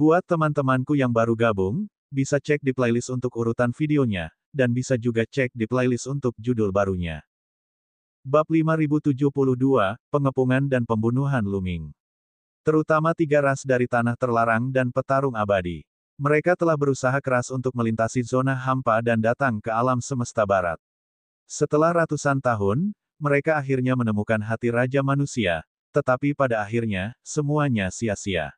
Buat teman-temanku yang baru gabung, bisa cek di playlist untuk urutan videonya, dan bisa juga cek di playlist untuk judul barunya. Bab 5072, Pengepungan dan Pembunuhan Luming. Terutama 3 ras dari Tanah Terlarang dan Petarung Abadi. Mereka telah berusaha keras untuk melintasi zona hampa dan datang ke alam semesta barat. Setelah ratusan tahun, mereka akhirnya menemukan hati Raja Manusia, tetapi pada akhirnya, semuanya sia-sia.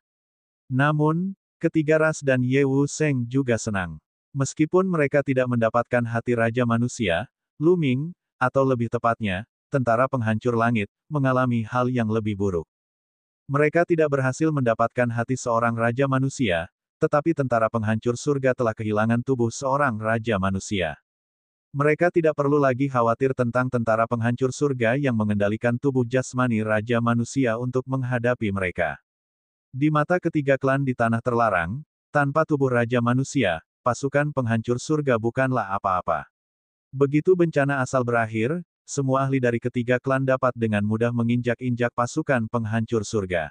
Namun, ketiga ras dan Ye Wu Seng juga senang. Meskipun mereka tidak mendapatkan hati Raja Manusia, Luming, atau lebih tepatnya, tentara penghancur langit, mengalami hal yang lebih buruk. Mereka tidak berhasil mendapatkan hati seorang Raja Manusia, tetapi tentara penghancur surga telah kehilangan tubuh seorang Raja Manusia. Mereka tidak perlu lagi khawatir tentang tentara penghancur surga yang mengendalikan tubuh jasmani Raja Manusia untuk menghadapi mereka. Di mata ketiga klan di Tanah Terlarang, tanpa tubuh Raja Manusia, pasukan penghancur surga bukanlah apa-apa. Begitu bencana asal berakhir, semua ahli dari ketiga klan dapat dengan mudah menginjak-injak pasukan penghancur surga.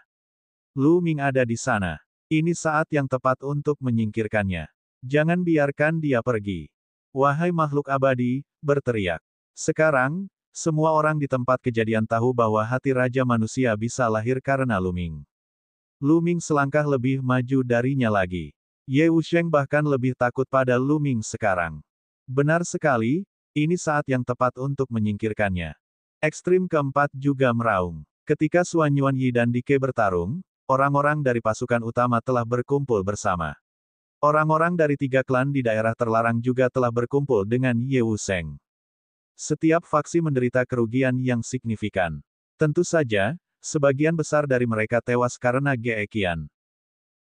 Lu Ming ada di sana. Ini saat yang tepat untuk menyingkirkannya. Jangan biarkan dia pergi. Wahai makhluk abadi, berteriak. Sekarang, semua orang di tempat kejadian tahu bahwa hati Raja Manusia bisa lahir karena Lu Ming. Lu Ming selangkah lebih maju darinya lagi. Ye Wusheng bahkan lebih takut pada Lu Ming sekarang. Benar sekali, ini saat yang tepat untuk menyingkirkannya. Ekstrim keempat juga meraung. Ketika Xuan Yuan Yi dan Dike bertarung, orang-orang dari pasukan utama telah berkumpul bersama. Orang-orang dari 3 klan di daerah terlarang juga telah berkumpul dengan Ye Wusheng. Setiap faksi menderita kerugian yang signifikan. Tentu saja, sebagian besar dari mereka tewas karena Geekian.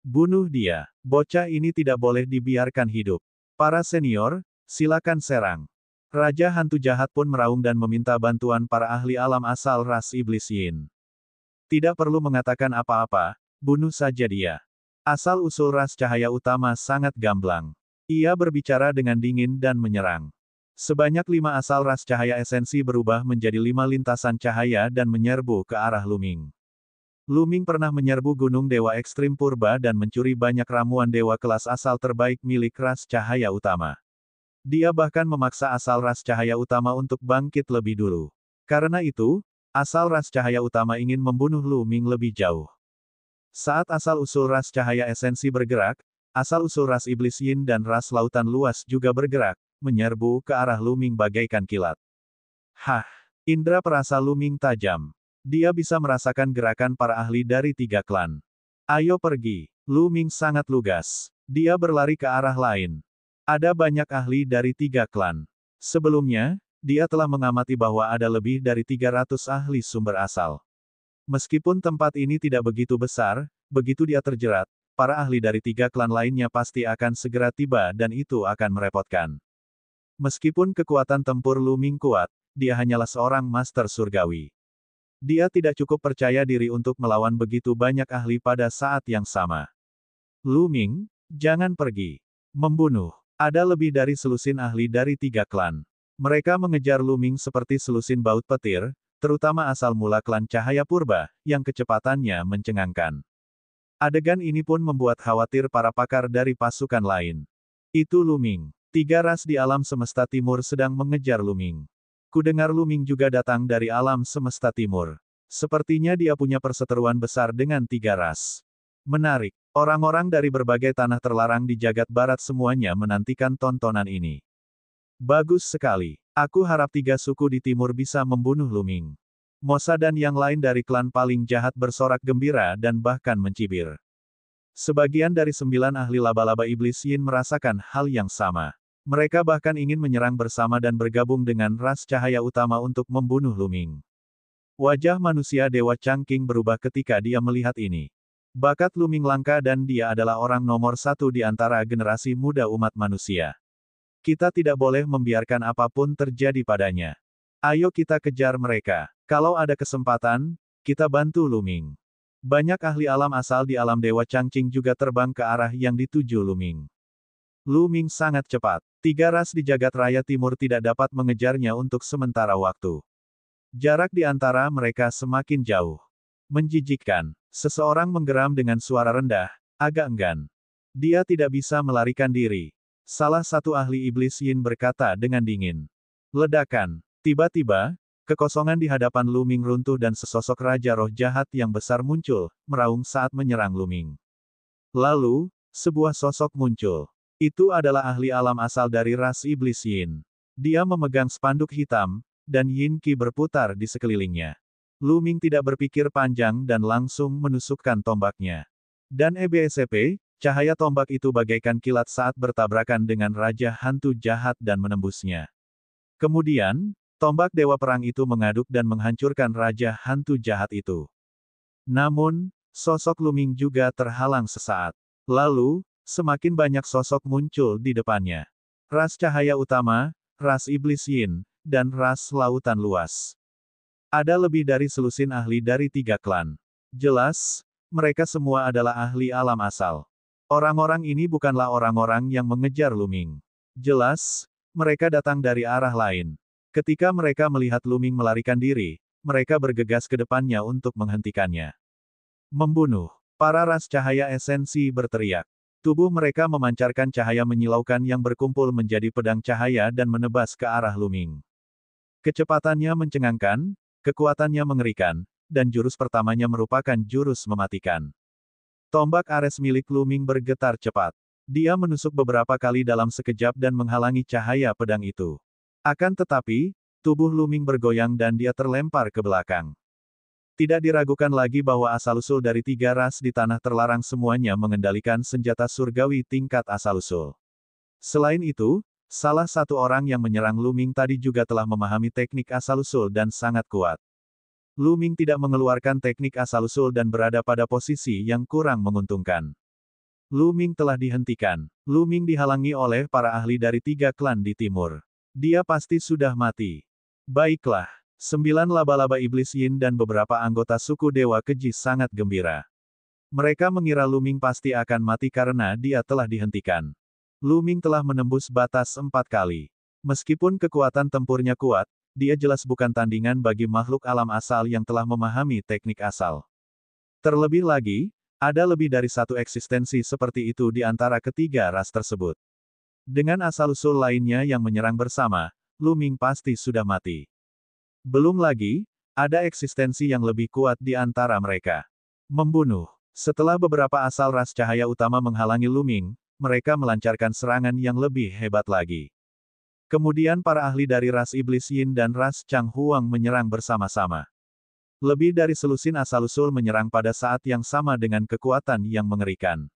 Bunuh dia. Bocah ini tidak boleh dibiarkan hidup. Para senior, silakan serang. Raja Hantu Jahat pun meraung dan meminta bantuan para ahli alam asal ras Iblis Yin. Tidak perlu mengatakan apa-apa, bunuh saja dia. Asal-usul ras cahaya utama sangat gamblang. Ia berbicara dengan dingin dan menyerang. Sebanyak 5 asal ras cahaya esensi berubah menjadi 5 lintasan cahaya dan menyerbu ke arah Lu Ming. Lu Ming pernah menyerbu Gunung Dewa Ekstrim Purba dan mencuri banyak ramuan dewa kelas asal terbaik milik ras cahaya utama. Dia bahkan memaksa asal ras cahaya utama untuk bangkit lebih dulu. Karena itu, asal ras cahaya utama ingin membunuh Lu Ming lebih jauh. Saat asal-usul ras cahaya esensi bergerak, asal-usul ras Iblis Yin dan ras Lautan Luas juga bergerak, menyerbu ke arah Lu Ming bagaikan kilat. Hah! Indra perasa Lu Ming tajam. Dia bisa merasakan gerakan para ahli dari 3 klan. Ayo pergi. Lu Ming sangat lugas. Dia berlari ke arah lain. Ada banyak ahli dari 3 klan. Sebelumnya, dia telah mengamati bahwa ada lebih dari 300 ahli sumber asal. Meskipun tempat ini tidak begitu besar, begitu dia terjerat, para ahli dari 3 klan lainnya pasti akan segera tiba dan itu akan merepotkan. Meskipun kekuatan tempur Lu Ming kuat, dia hanyalah seorang master surgawi. Dia tidak cukup percaya diri untuk melawan begitu banyak ahli pada saat yang sama. Lu Ming, jangan pergi. Membunuh. Ada lebih dari selusin ahli dari 3 klan. Mereka mengejar Lu Ming seperti selusin baut petir, terutama asal mula klan Cahaya Purba, yang kecepatannya mencengangkan. Adegan ini pun membuat khawatir para pakar dari pasukan lain. Itu Lu Ming. 3 ras di alam semesta timur sedang mengejar Lu Ming. Kudengar Lu Ming juga datang dari alam semesta timur. Sepertinya dia punya perseteruan besar dengan 3 ras. Menarik. Orang-orang dari berbagai tanah terlarang di jagat barat semuanya menantikan tontonan ini. Bagus sekali. Aku harap 3 suku di timur bisa membunuh Lu Ming. Mosa dan yang lain dari klan paling jahat bersorak gembira dan bahkan mencibir. Sebagian dari 9 ahli laba-laba iblis Yin merasakan hal yang sama. Mereka bahkan ingin menyerang bersama dan bergabung dengan ras cahaya utama untuk membunuh Lu Ming. Wajah manusia Dewa Changqing berubah ketika dia melihat ini. Bakat Lu Ming langka dan dia adalah orang nomor 1 di antara generasi muda umat manusia. Kita tidak boleh membiarkan apapun terjadi padanya. Ayo kita kejar mereka. Kalau ada kesempatan, kita bantu Lu Ming. Banyak ahli alam asal di alam Dewa Changqing juga terbang ke arah yang dituju Lu Ming. Lu Ming sangat cepat. 3 ras di jagat raya timur tidak dapat mengejarnya untuk sementara waktu. Jarak di antara mereka semakin jauh. Menjijikkan. Seseorang menggeram dengan suara rendah, agak enggan. Dia tidak bisa melarikan diri. Salah satu ahli iblis Yin berkata dengan dingin. Ledakan. Tiba-tiba, kekosongan di hadapan Lu Ming runtuh dan sesosok raja roh jahat yang besar muncul, meraung saat menyerang Lu Ming. Lalu, sebuah sosok muncul. Itu adalah ahli alam asal dari ras iblis Yin. Dia memegang spanduk hitam, dan Yin Qi berputar di sekelilingnya. Lu Ming tidak berpikir panjang dan langsung menusukkan tombaknya. Dan EBSP, cahaya tombak itu bagaikan kilat saat bertabrakan dengan raja hantu jahat dan menembusnya. Kemudian, tombak dewa perang itu mengaduk dan menghancurkan raja hantu jahat itu. Namun, sosok Lu Ming juga terhalang sesaat. Lalu, semakin banyak sosok muncul di depannya. Ras cahaya utama, ras iblis Yin, dan ras lautan luas. Ada lebih dari selusin ahli dari 3 klan. Jelas, mereka semua adalah ahli alam asal. Orang-orang ini bukanlah orang-orang yang mengejar Lu Ming. Jelas, mereka datang dari arah lain. Ketika mereka melihat Lu Ming melarikan diri, mereka bergegas ke depannya untuk menghentikannya. Membunuh. Para ras cahaya esensi berteriak. Tubuh mereka memancarkan cahaya menyilaukan yang berkumpul menjadi pedang cahaya dan menebas ke arah Lu Ming. Kecepatannya mencengangkan, kekuatannya mengerikan, dan jurus pertamanya merupakan jurus mematikan. Tombak Ares milik Lu Ming bergetar cepat. Dia menusuk beberapa kali dalam sekejap dan menghalangi cahaya pedang itu. Akan tetapi, tubuh Lu Ming bergoyang dan dia terlempar ke belakang. Tidak diragukan lagi bahwa asal-usul dari 3 ras di tanah terlarang semuanya mengendalikan senjata surgawi tingkat asal-usul. Selain itu, salah satu orang yang menyerang Lu Ming tadi juga telah memahami teknik asal-usul dan sangat kuat. Lu Ming tidak mengeluarkan teknik asal-usul dan berada pada posisi yang kurang menguntungkan. Lu Ming telah dihentikan. Lu Ming dihalangi oleh para ahli dari 3 klan di timur. Dia pasti sudah mati. Baiklah. 9 laba-laba iblis Yin dan beberapa anggota suku Dewa Keji sangat gembira. Mereka mengira Lu Ming pasti akan mati karena dia telah dihentikan. Lu Ming telah menembus batas 4 kali. Meskipun kekuatan tempurnya kuat, dia jelas bukan tandingan bagi makhluk alam asal yang telah memahami teknik asal. Terlebih lagi, ada lebih dari satu eksistensi seperti itu di antara ketiga ras tersebut. Dengan asal-usul lainnya yang menyerang bersama, Lu Ming pasti sudah mati. Belum lagi, ada eksistensi yang lebih kuat di antara mereka. Membunuh. Setelah beberapa asal ras cahaya utama menghalangi Lu Ming, mereka melancarkan serangan yang lebih hebat lagi. Kemudian para ahli dari ras iblis Yin dan ras Chang Huang menyerang bersama-sama. Lebih dari selusin asal-usul menyerang pada saat yang sama dengan kekuatan yang mengerikan.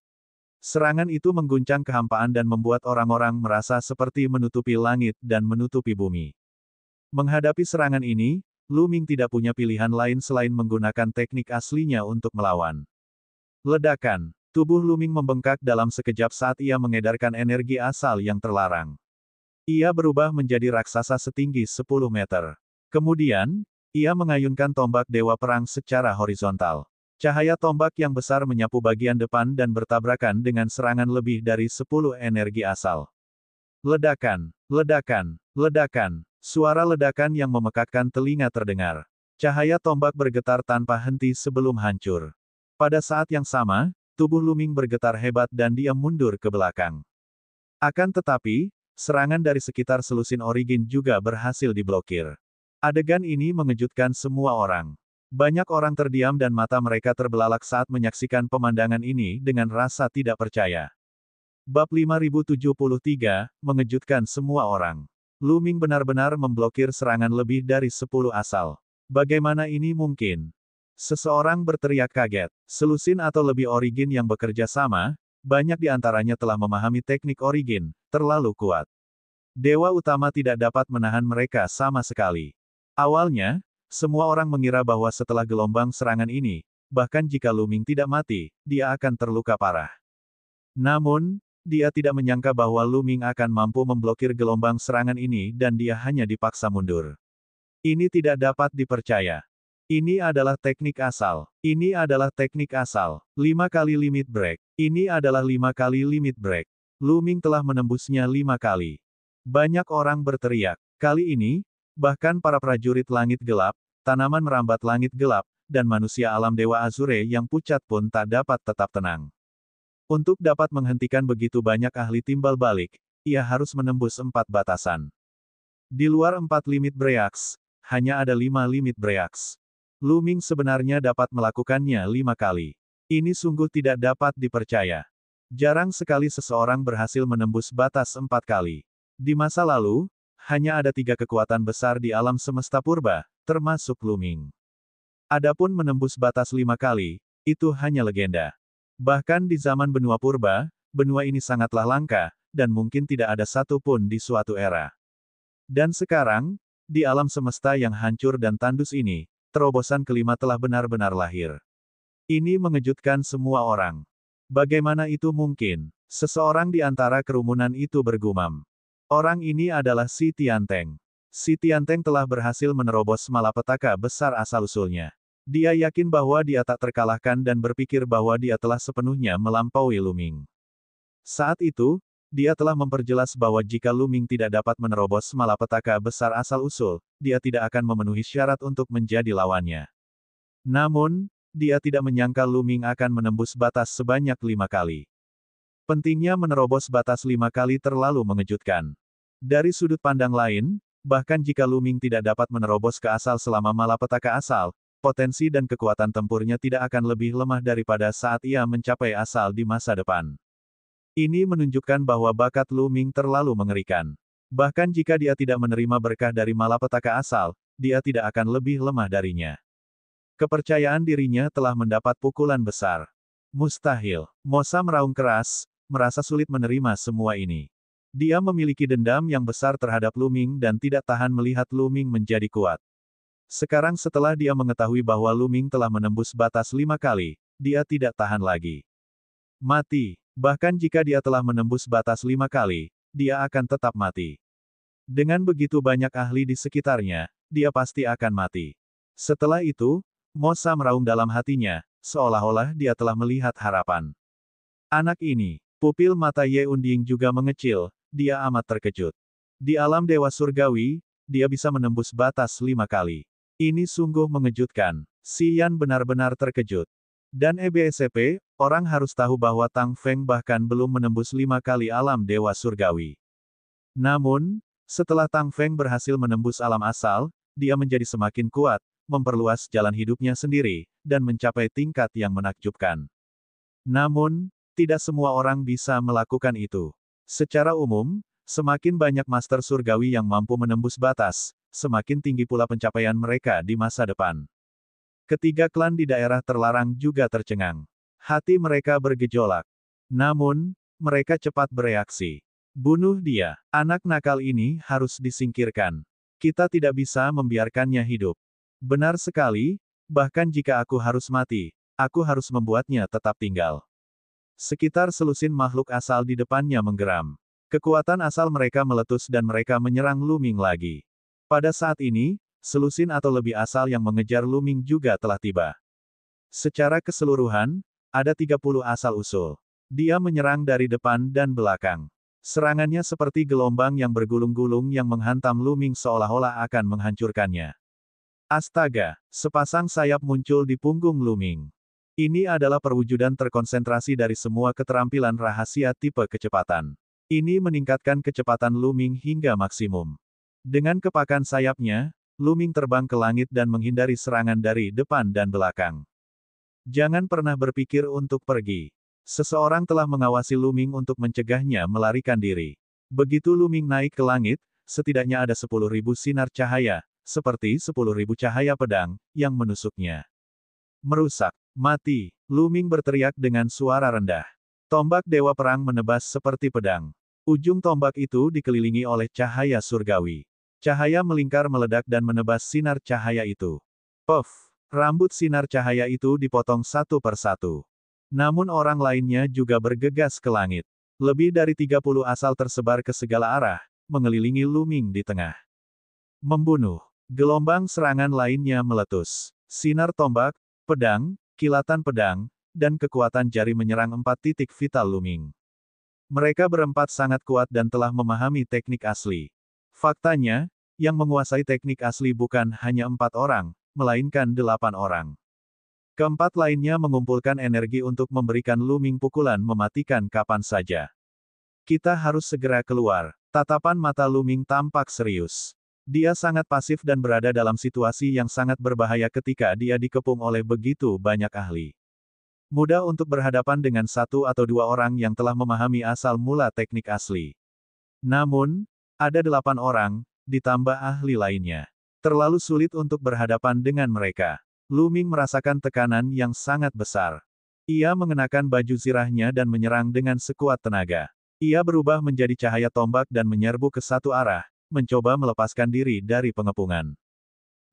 Serangan itu mengguncang kehampaan dan membuat orang-orang merasa seperti menutupi langit dan menutupi bumi. Menghadapi serangan ini, Lu Ming tidak punya pilihan lain selain menggunakan teknik aslinya untuk melawan. Ledakan. Tubuh Lu Ming membengkak dalam sekejap saat ia mengedarkan energi asal yang terlarang. Ia berubah menjadi raksasa setinggi 10 meter. Kemudian, ia mengayunkan tombak Dewa Perang secara horizontal. Cahaya tombak yang besar menyapu bagian depan dan bertabrakan dengan serangan lebih dari 10 energi asal. Ledakan, ledakan, ledakan. Suara ledakan yang memekakkan telinga terdengar. Cahaya tombak bergetar tanpa henti sebelum hancur. Pada saat yang sama, tubuh Lu Ming bergetar hebat dan dia mundur ke belakang. Akan tetapi, serangan dari sekitar selusin origin juga berhasil diblokir. Adegan ini mengejutkan semua orang. Banyak orang terdiam dan mata mereka terbelalak saat menyaksikan pemandangan ini dengan rasa tidak percaya. Bab 5073, mengejutkan semua orang. Lu Ming benar-benar memblokir serangan lebih dari 10 asal. Bagaimana ini mungkin? Seseorang berteriak kaget. Selusin atau lebih origin yang bekerja sama, banyak di antaranya telah memahami teknik origin, terlalu kuat. Dewa utama tidak dapat menahan mereka sama sekali. Awalnya, semua orang mengira bahwa setelah gelombang serangan ini, bahkan jika Lu Ming tidak mati, dia akan terluka parah. Namun, dia tidak menyangka bahwa Lu Ming akan mampu memblokir gelombang serangan ini dan dia hanya dipaksa mundur. Ini tidak dapat dipercaya. Ini adalah teknik asal. Ini adalah teknik asal. 5 kali limit break. Ini adalah 5 kali limit break. Lu Ming telah menembusnya 5 kali. Banyak orang berteriak. Kali ini, bahkan para prajurit langit gelap, tanaman merambat langit gelap, dan manusia alam Dewa Azure yang pucat pun tak dapat tetap tenang. Untuk dapat menghentikan begitu banyak ahli timbal balik, ia harus menembus 4 batasan. Di luar 4 limit Breaks, hanya ada 5 limit Breaks. Lu Ming sebenarnya dapat melakukannya 5 kali. Ini sungguh tidak dapat dipercaya. Jarang sekali seseorang berhasil menembus batas 4 kali. Di masa lalu, hanya ada 3 kekuatan besar di alam semesta purba, termasuk Lu Ming. Adapun menembus batas 5 kali, itu hanya legenda. Bahkan di zaman benua purba, benua ini sangatlah langka, dan mungkin tidak ada satu pun di suatu era. Dan sekarang, di alam semesta yang hancur dan tandus ini, terobosan kelima telah benar-benar lahir. Ini mengejutkan semua orang. Bagaimana itu mungkin? Seseorang di antara kerumunan itu bergumam. Orang ini adalah Si Tianteng. Si Tianteng telah berhasil menerobos malapetaka besar asal-usulnya. Dia yakin bahwa dia tak terkalahkan dan berpikir bahwa dia telah sepenuhnya melampaui Lu Ming. Saat itu, dia telah memperjelas bahwa jika Lu Ming tidak dapat menerobos malapetaka besar asal-usul, dia tidak akan memenuhi syarat untuk menjadi lawannya. Namun, dia tidak menyangka Lu Ming akan menembus batas sebanyak 5 kali. Pentingnya menerobos batas 5 kali terlalu mengejutkan. Dari sudut pandang lain, bahkan jika Lu Ming tidak dapat menerobos ke asal selama malapetaka asal, potensi dan kekuatan tempurnya tidak akan lebih lemah daripada saat ia mencapai asal di masa depan. Ini menunjukkan bahwa bakat Lu Ming terlalu mengerikan. Bahkan jika dia tidak menerima berkah dari malapetaka asal, dia tidak akan lebih lemah darinya. Kepercayaan dirinya telah mendapat pukulan besar. Mustahil. Mosa meraung keras, merasa sulit menerima semua ini. Dia memiliki dendam yang besar terhadap Lu Ming dan tidak tahan melihat Lu Ming menjadi kuat. Sekarang setelah dia mengetahui bahwa Lu Ming telah menembus batas 5 kali, dia tidak tahan lagi. Mati. Bahkan jika dia telah menembus batas 5 kali, dia akan tetap mati. Dengan begitu banyak ahli di sekitarnya, dia pasti akan mati. Setelah itu, Mosa meraung dalam hatinya, seolah-olah dia telah melihat harapan. Anak ini, pupil mata Ye Unding juga mengecil, dia amat terkejut. Di alam dewa surgawi, dia bisa menembus batas 5 kali. Ini sungguh mengejutkan. Si Yan benar-benar terkejut. Dan EBSCP, orang harus tahu bahwa Tang Feng bahkan belum menembus 5 kali alam dewa surgawi. Namun, setelah Tang Feng berhasil menembus alam asal, dia menjadi semakin kuat, memperluas jalan hidupnya sendiri, dan mencapai tingkat yang menakjubkan. Namun, tidak semua orang bisa melakukan itu. Secara umum, semakin banyak master surgawi yang mampu menembus batas, semakin tinggi pula pencapaian mereka di masa depan. Ketiga klan di daerah terlarang juga tercengang. Hati mereka bergejolak. Namun, mereka cepat bereaksi. Bunuh dia. Anak nakal ini harus disingkirkan. Kita tidak bisa membiarkannya hidup. Benar sekali, bahkan jika aku harus mati, aku harus membuatnya tetap tinggal. Sekitar selusin makhluk asal di depannya menggeram. Kekuatan asal mereka meletus dan mereka menyerang Lu Ming lagi. Pada saat ini, selusin atau lebih asal yang mengejar Lu Ming juga telah tiba. Secara keseluruhan, ada 30 asal-usul. Dia menyerang dari depan dan belakang. Serangannya seperti gelombang yang bergulung-gulung yang menghantam Lu Ming seolah-olah akan menghancurkannya. Astaga, sepasang sayap muncul di punggung Lu Ming. Ini adalah perwujudan terkonsentrasi dari semua keterampilan rahasia tipe kecepatan. Ini meningkatkan kecepatan Lu Ming hingga maksimum. Dengan kepakan sayapnya, Lu Ming terbang ke langit dan menghindari serangan dari depan dan belakang. Jangan pernah berpikir untuk pergi. Seseorang telah mengawasi Lu Ming untuk mencegahnya melarikan diri. Begitu Lu Ming naik ke langit, setidaknya ada 10.000 sinar cahaya, seperti 10.000 cahaya pedang, yang menusuknya. Merusak. Mati. Lu Ming berteriak dengan suara rendah. Tombak Dewa Perang menebas seperti pedang. Ujung tombak itu dikelilingi oleh cahaya surgawi. Cahaya melingkar meledak dan menebas sinar cahaya itu. Puff! Rambut sinar cahaya itu dipotong satu persatu. Namun orang lainnya juga bergegas ke langit. Lebih dari 30 asal tersebar ke segala arah, mengelilingi Lu Ming di tengah. Membunuh. Gelombang serangan lainnya meletus. Sinar tombak, pedang, kilatan pedang, dan kekuatan jari menyerang 4 titik vital Lu Ming. Mereka berempat sangat kuat dan telah memahami teknik asli. Faktanya, yang menguasai teknik asli bukan hanya 4 orang, melainkan 8 orang. Keempat lainnya mengumpulkan energi untuk memberikan Luming pukulan mematikan kapan saja. Kita harus segera keluar. Tatapan mata Luming tampak serius. Dia sangat pasif dan berada dalam situasi yang sangat berbahaya ketika dia dikepung oleh begitu banyak ahli. Mudah untuk berhadapan dengan satu atau dua orang yang telah memahami asal mula teknik asli. Namun, ada 8 orang, ditambah ahli lainnya. Terlalu sulit untuk berhadapan dengan mereka. Luming merasakan tekanan yang sangat besar. Ia mengenakan baju zirahnya dan menyerang dengan sekuat tenaga. Ia berubah menjadi cahaya tombak dan menyerbu ke satu arah, mencoba melepaskan diri dari pengepungan.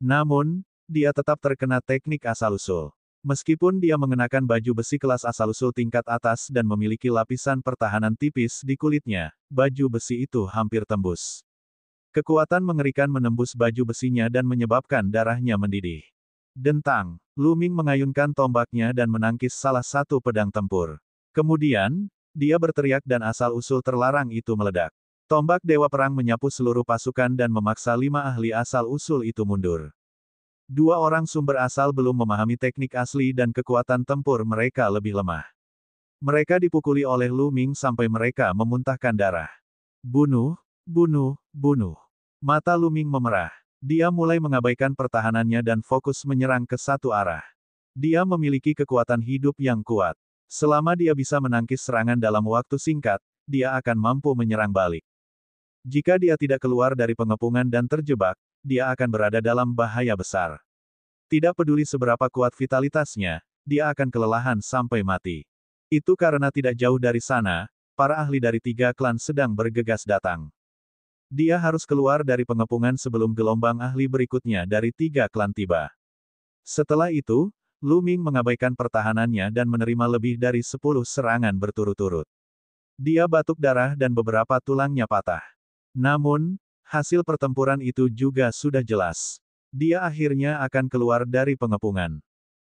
Namun, dia tetap terkena teknik asal-usul. Meskipun dia mengenakan baju besi kelas asal-usul tingkat atas dan memiliki lapisan pertahanan tipis di kulitnya, baju besi itu hampir tembus. Kekuatan mengerikan menembus baju besinya dan menyebabkan darahnya mendidih. Dentang, Luming mengayunkan tombaknya dan menangkis salah satu pedang tempur. Kemudian, dia berteriak dan asal-usul terlarang itu meledak. Tombak Dewa Perang menyapu seluruh pasukan dan memaksa 5 ahli asal-usul itu mundur. 2 orang sumber asal belum memahami teknik asli dan kekuatan tempur mereka lebih lemah. Mereka dipukuli oleh Luming sampai mereka memuntahkan darah. Bunuh, bunuh, bunuh. Mata Luming memerah. Dia mulai mengabaikan pertahanannya dan fokus menyerang ke satu arah. Dia memiliki kekuatan hidup yang kuat. Selama dia bisa menangkis serangan dalam waktu singkat, dia akan mampu menyerang balik. Jika dia tidak keluar dari pengepungan dan terjebak, dia akan berada dalam bahaya besar. Tidak peduli seberapa kuat vitalitasnya, dia akan kelelahan sampai mati. Itu karena tidak jauh dari sana, para ahli dari 3 klan sedang bergegas datang. Dia harus keluar dari pengepungan sebelum gelombang ahli berikutnya dari 3 klan tiba. Setelah itu, Luming mengabaikan pertahanannya dan menerima lebih dari 10 serangan berturut-turut. Dia batuk darah dan beberapa tulangnya patah. Namun, hasil pertempuran itu juga sudah jelas. Dia akhirnya akan keluar dari pengepungan.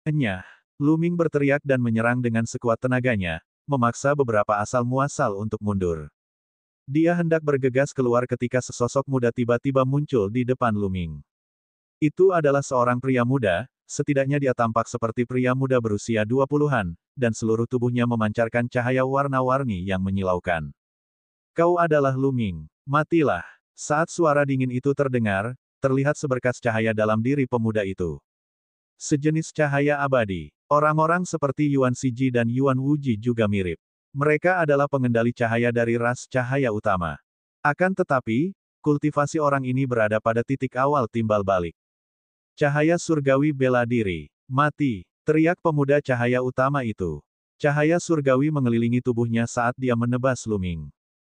Enyah, Luming berteriak dan menyerang dengan sekuat tenaganya, memaksa beberapa asal muasal untuk mundur. Dia hendak bergegas keluar ketika sesosok muda tiba-tiba muncul di depan Luming. Itu adalah seorang pria muda, setidaknya dia tampak seperti pria muda berusia 20-an, dan seluruh tubuhnya memancarkan cahaya warna-warni yang menyilaukan. Kau adalah Luming. Matilah. Saat suara dingin itu terdengar, terlihat seberkas cahaya dalam diri pemuda itu. Sejenis cahaya abadi. Orang-orang seperti Yuan Shiji dan Yuan Wuji juga mirip. Mereka adalah pengendali cahaya dari ras cahaya utama. Akan tetapi, kultivasi orang ini berada pada titik awal timbal balik. Cahaya surgawi bela diri. Mati, teriak pemuda cahaya utama itu. Cahaya surgawi mengelilingi tubuhnya saat dia menebas Luming.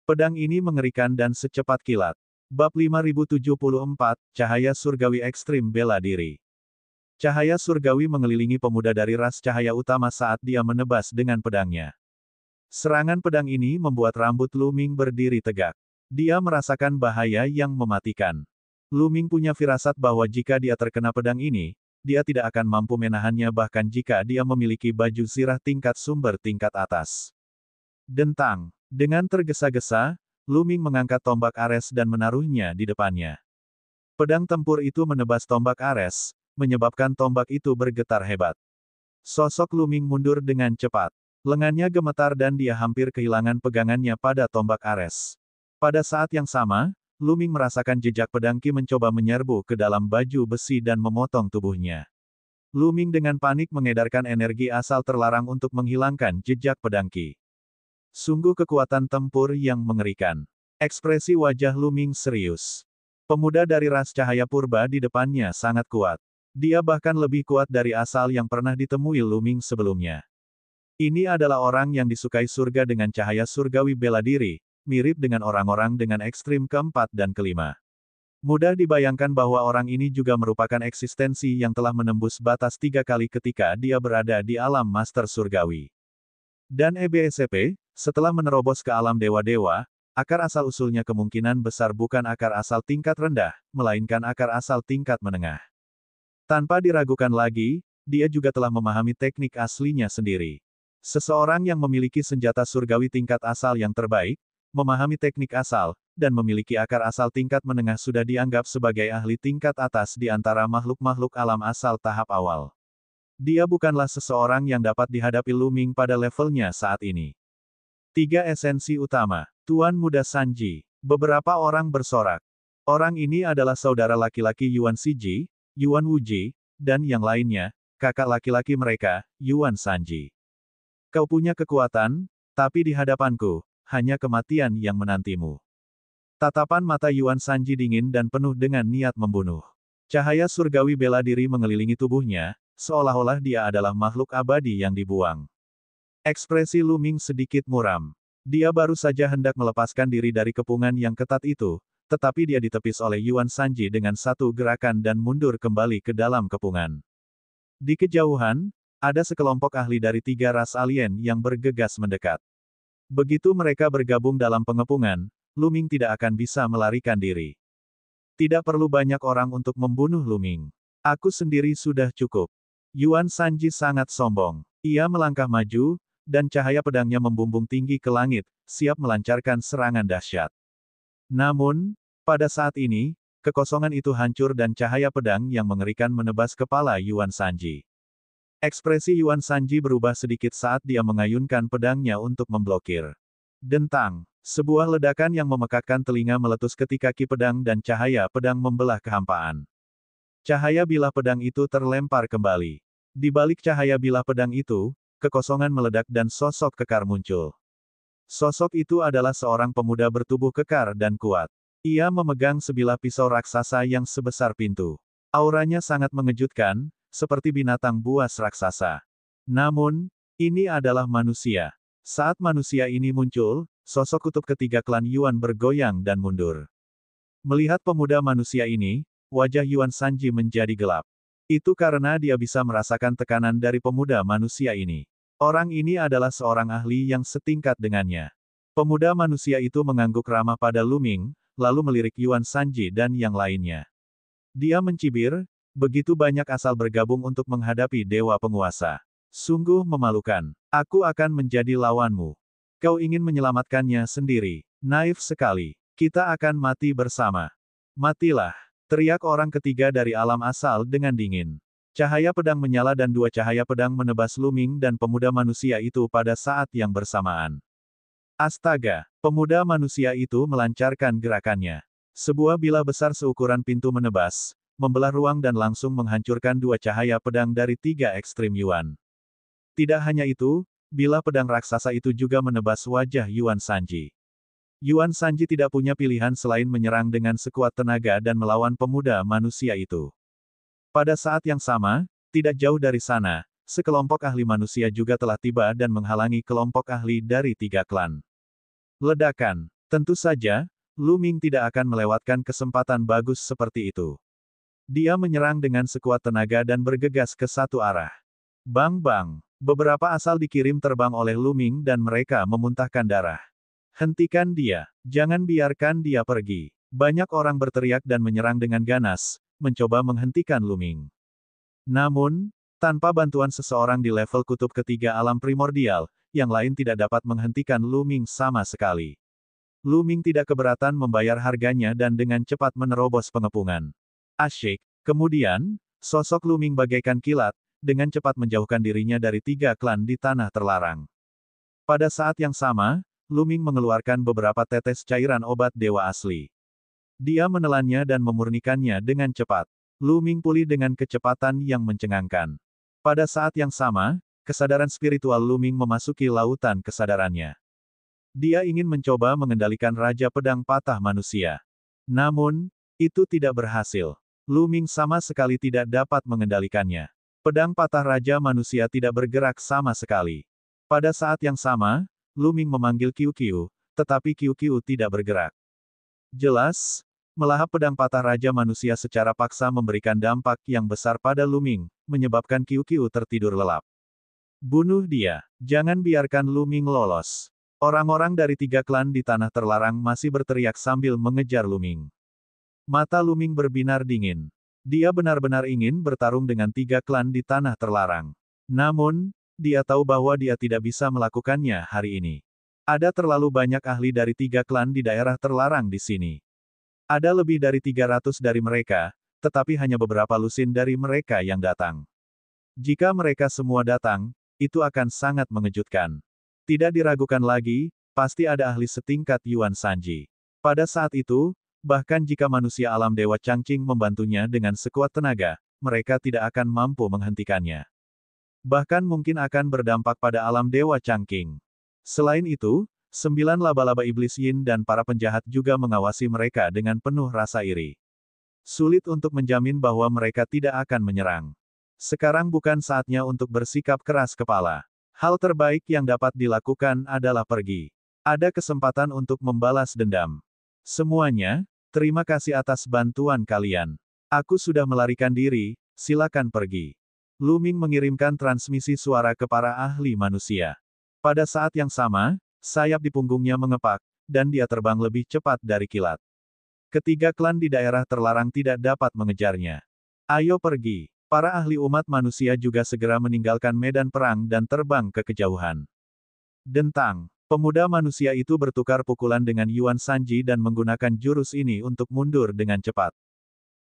Pedang ini mengerikan dan secepat kilat. Bab 5074, Cahaya Surgawi Ekstrim Bela Diri. Cahaya surgawi mengelilingi pemuda dari ras cahaya utama saat dia menebas dengan pedangnya. Serangan pedang ini membuat rambut Luming berdiri tegak. Dia merasakan bahaya yang mematikan. Luming punya firasat bahwa jika dia terkena pedang ini, dia tidak akan mampu menahannya bahkan jika dia memiliki baju zirah tingkat sumber tingkat atas. Dentang. Dengan tergesa-gesa, Luming mengangkat tombak Ares dan menaruhnya di depannya. Pedang tempur itu menebas tombak Ares, menyebabkan tombak itu bergetar hebat. Sosok Luming mundur dengan cepat. Lengannya gemetar dan dia hampir kehilangan pegangannya pada tombak Ares. Pada saat yang sama, Luming merasakan jejak pedang Qi mencoba menyerbu ke dalam baju besi dan memotong tubuhnya. Luming dengan panik mengedarkan energi asal terlarang untuk menghilangkan jejak pedang Qi. Sungguh kekuatan tempur yang mengerikan. Ekspresi wajah Luming serius. Pemuda dari ras cahaya purba di depannya sangat kuat. Dia bahkan lebih kuat dari asal yang pernah ditemui Luming sebelumnya. Ini adalah orang yang disukai surga dengan cahaya surgawi bela diri, mirip dengan orang-orang dengan ekstrim keempat dan kelima. Mudah dibayangkan bahwa orang ini juga merupakan eksistensi yang telah menembus batas 3 kali ketika dia berada di alam master surgawi. Dan EBSCP, setelah menerobos ke alam dewa-dewa, akar asal-usulnya kemungkinan besar bukan akar asal tingkat rendah, melainkan akar asal tingkat menengah. Tanpa diragukan lagi, dia juga telah memahami teknik aslinya sendiri. Seseorang yang memiliki senjata surgawi tingkat asal yang terbaik, memahami teknik asal, dan memiliki akar asal tingkat menengah sudah dianggap sebagai ahli tingkat atas di antara makhluk-makhluk alam asal tahap awal. Dia bukanlah seseorang yang dapat dihadapi Luming pada levelnya saat ini. 3 esensi utama. Tuan Muda Sanji. Beberapa orang bersorak. Orang ini adalah saudara laki-laki Yuan Shiji, Yuan Wuji, dan yang lainnya, kakak laki-laki mereka, Yuan Sanji. Kau punya kekuatan, tapi di hadapanku, hanya kematian yang menantimu. Tatapan mata Yuan Sanji dingin dan penuh dengan niat membunuh. Cahaya surgawi bela diri mengelilingi tubuhnya, seolah-olah dia adalah makhluk abadi yang dibuang. Ekspresi Luming sedikit muram. Dia baru saja hendak melepaskan diri dari kepungan yang ketat itu, tetapi dia ditepis oleh Yuan Sanji dengan satu gerakan dan mundur kembali ke dalam kepungan. Di kejauhan, ada sekelompok ahli dari 3 ras alien yang bergegas mendekat. Begitu mereka bergabung dalam pengepungan, Luming tidak akan bisa melarikan diri. Tidak perlu banyak orang untuk membunuh Luming. Aku sendiri sudah cukup. Yuan Sanji sangat sombong. Ia melangkah maju, dan cahaya pedangnya membumbung tinggi ke langit, siap melancarkan serangan dahsyat. Namun, pada saat ini, kekosongan itu hancur dan cahaya pedang yang mengerikan menebas kepala Yuan Sanji. Ekspresi Yuan Sanji berubah sedikit saat dia mengayunkan pedangnya untuk memblokir. Dentang, sebuah ledakan yang memekakkan telinga meletus ketika ki pedang dan cahaya pedang membelah kehampaan. Cahaya bilah pedang itu terlempar kembali. Di balik cahaya bilah pedang itu, kekosongan meledak dan sosok kekar muncul. Sosok itu adalah seorang pemuda bertubuh kekar dan kuat. Ia memegang sebilah pisau raksasa yang sebesar pintu. Auranya sangat mengejutkan, seperti binatang buas raksasa. Namun, ini adalah manusia. Saat manusia ini muncul, sosok kutub ketiga klan Yuan bergoyang dan mundur. Melihat pemuda manusia ini, wajah Yuan Sanji menjadi gelap. Itu karena dia bisa merasakan tekanan dari pemuda manusia ini. Orang ini adalah seorang ahli yang setingkat dengannya. Pemuda manusia itu mengangguk ramah pada Luming, lalu melirik Yuan Sanji dan yang lainnya. Dia mencibir, begitu banyak asal bergabung untuk menghadapi dewa penguasa. Sungguh memalukan. Aku akan menjadi lawanmu. Kau ingin menyelamatkannya sendiri. Naif sekali. Kita akan mati bersama. Matilah. Teriak orang ketiga dari alam asal dengan dingin. Cahaya pedang menyala dan 2 cahaya pedang menebas Luming dan pemuda manusia itu pada saat yang bersamaan. Astaga! Pemuda manusia itu melancarkan gerakannya. Sebuah bilah besar seukuran pintu menebas, membelah ruang dan langsung menghancurkan 2 cahaya pedang dari 3 ekstrim Yuan. Tidak hanya itu, bilah pedang raksasa itu juga menebas wajah Yuan Sanji. Yuan Sanji tidak punya pilihan selain menyerang dengan sekuat tenaga dan melawan pemuda manusia itu. Pada saat yang sama, tidak jauh dari sana, sekelompok ahli manusia juga telah tiba dan menghalangi kelompok ahli dari 3 klan. Ledakan. Tentu saja, Luming tidak akan melewatkan kesempatan bagus seperti itu. Dia menyerang dengan sekuat tenaga dan bergegas ke satu arah. Bang-bang. Beberapa asal dikirim terbang oleh Luming dan mereka memuntahkan darah. Hentikan dia. Jangan biarkan dia pergi. Banyak orang berteriak dan menyerang dengan ganas, mencoba menghentikan Luming. Namun, tanpa bantuan seseorang di level kutub ketiga alam primordial, yang lain tidak dapat menghentikan Luming sama sekali. Luming tidak keberatan membayar harganya dan dengan cepat menerobos pengepungan. Asyik. Kemudian, sosok Luming bagaikan kilat, dengan cepat menjauhkan dirinya dari 3 klan di tanah terlarang. Pada saat yang sama, Luming mengeluarkan beberapa tetes cairan obat dewa asli. Dia menelannya dan memurnikannya dengan cepat. Luming pulih dengan kecepatan yang mencengangkan. Pada saat yang sama, kesadaran spiritual Luming memasuki lautan kesadarannya. Dia ingin mencoba mengendalikan Raja Pedang Patah Manusia. Namun, itu tidak berhasil. Luming sama sekali tidak dapat mengendalikannya. Pedang Patah Raja Manusia tidak bergerak sama sekali. Pada saat yang sama, Luming memanggil Qiu-Qiu, tetapi Qiu-Qiu tidak bergerak. Jelas, melahap pedang patah Raja Manusia secara paksa memberikan dampak yang besar pada Luming, menyebabkan Qiu-Qiu tertidur lelap. Bunuh dia. Jangan biarkan Luming lolos. Orang-orang dari 3 klan di tanah terlarang masih berteriak sambil mengejar Luming. Mata Luming berbinar dingin. Dia benar-benar ingin bertarung dengan 3 klan di tanah terlarang. Namun, dia tahu bahwa dia tidak bisa melakukannya hari ini. Ada terlalu banyak ahli dari 3 klan di daerah terlarang di sini. Ada lebih dari 300 dari mereka, tetapi hanya beberapa lusin dari mereka yang datang. Jika mereka semua datang, itu akan sangat mengejutkan. Tidak diragukan lagi, pasti ada ahli setingkat Yuan Sanji. Pada saat itu, bahkan jika manusia alam Dewa Changqing membantunya dengan sekuat tenaga, mereka tidak akan mampu menghentikannya. Bahkan mungkin akan berdampak pada alam Dewa Changqing. Selain itu, 9 laba-laba iblis yin dan para penjahat juga mengawasi mereka dengan penuh rasa iri. Sulit untuk menjamin bahwa mereka tidak akan menyerang. Sekarang bukan saatnya untuk bersikap keras kepala. Hal terbaik yang dapat dilakukan adalah pergi. Ada kesempatan untuk membalas dendam. Semuanya, terima kasih atas bantuan kalian. Aku sudah melarikan diri, silakan pergi. Lu Ming mengirimkan transmisi suara ke para ahli manusia. Pada saat yang sama, sayap di punggungnya mengepak, dan dia terbang lebih cepat dari kilat. Ketiga klan di daerah terlarang tidak dapat mengejarnya. Ayo pergi. Para ahli umat manusia juga segera meninggalkan medan perang dan terbang ke kejauhan. Dentang. Pemuda manusia itu bertukar pukulan dengan Yuan Sanji dan menggunakan jurus ini untuk mundur dengan cepat.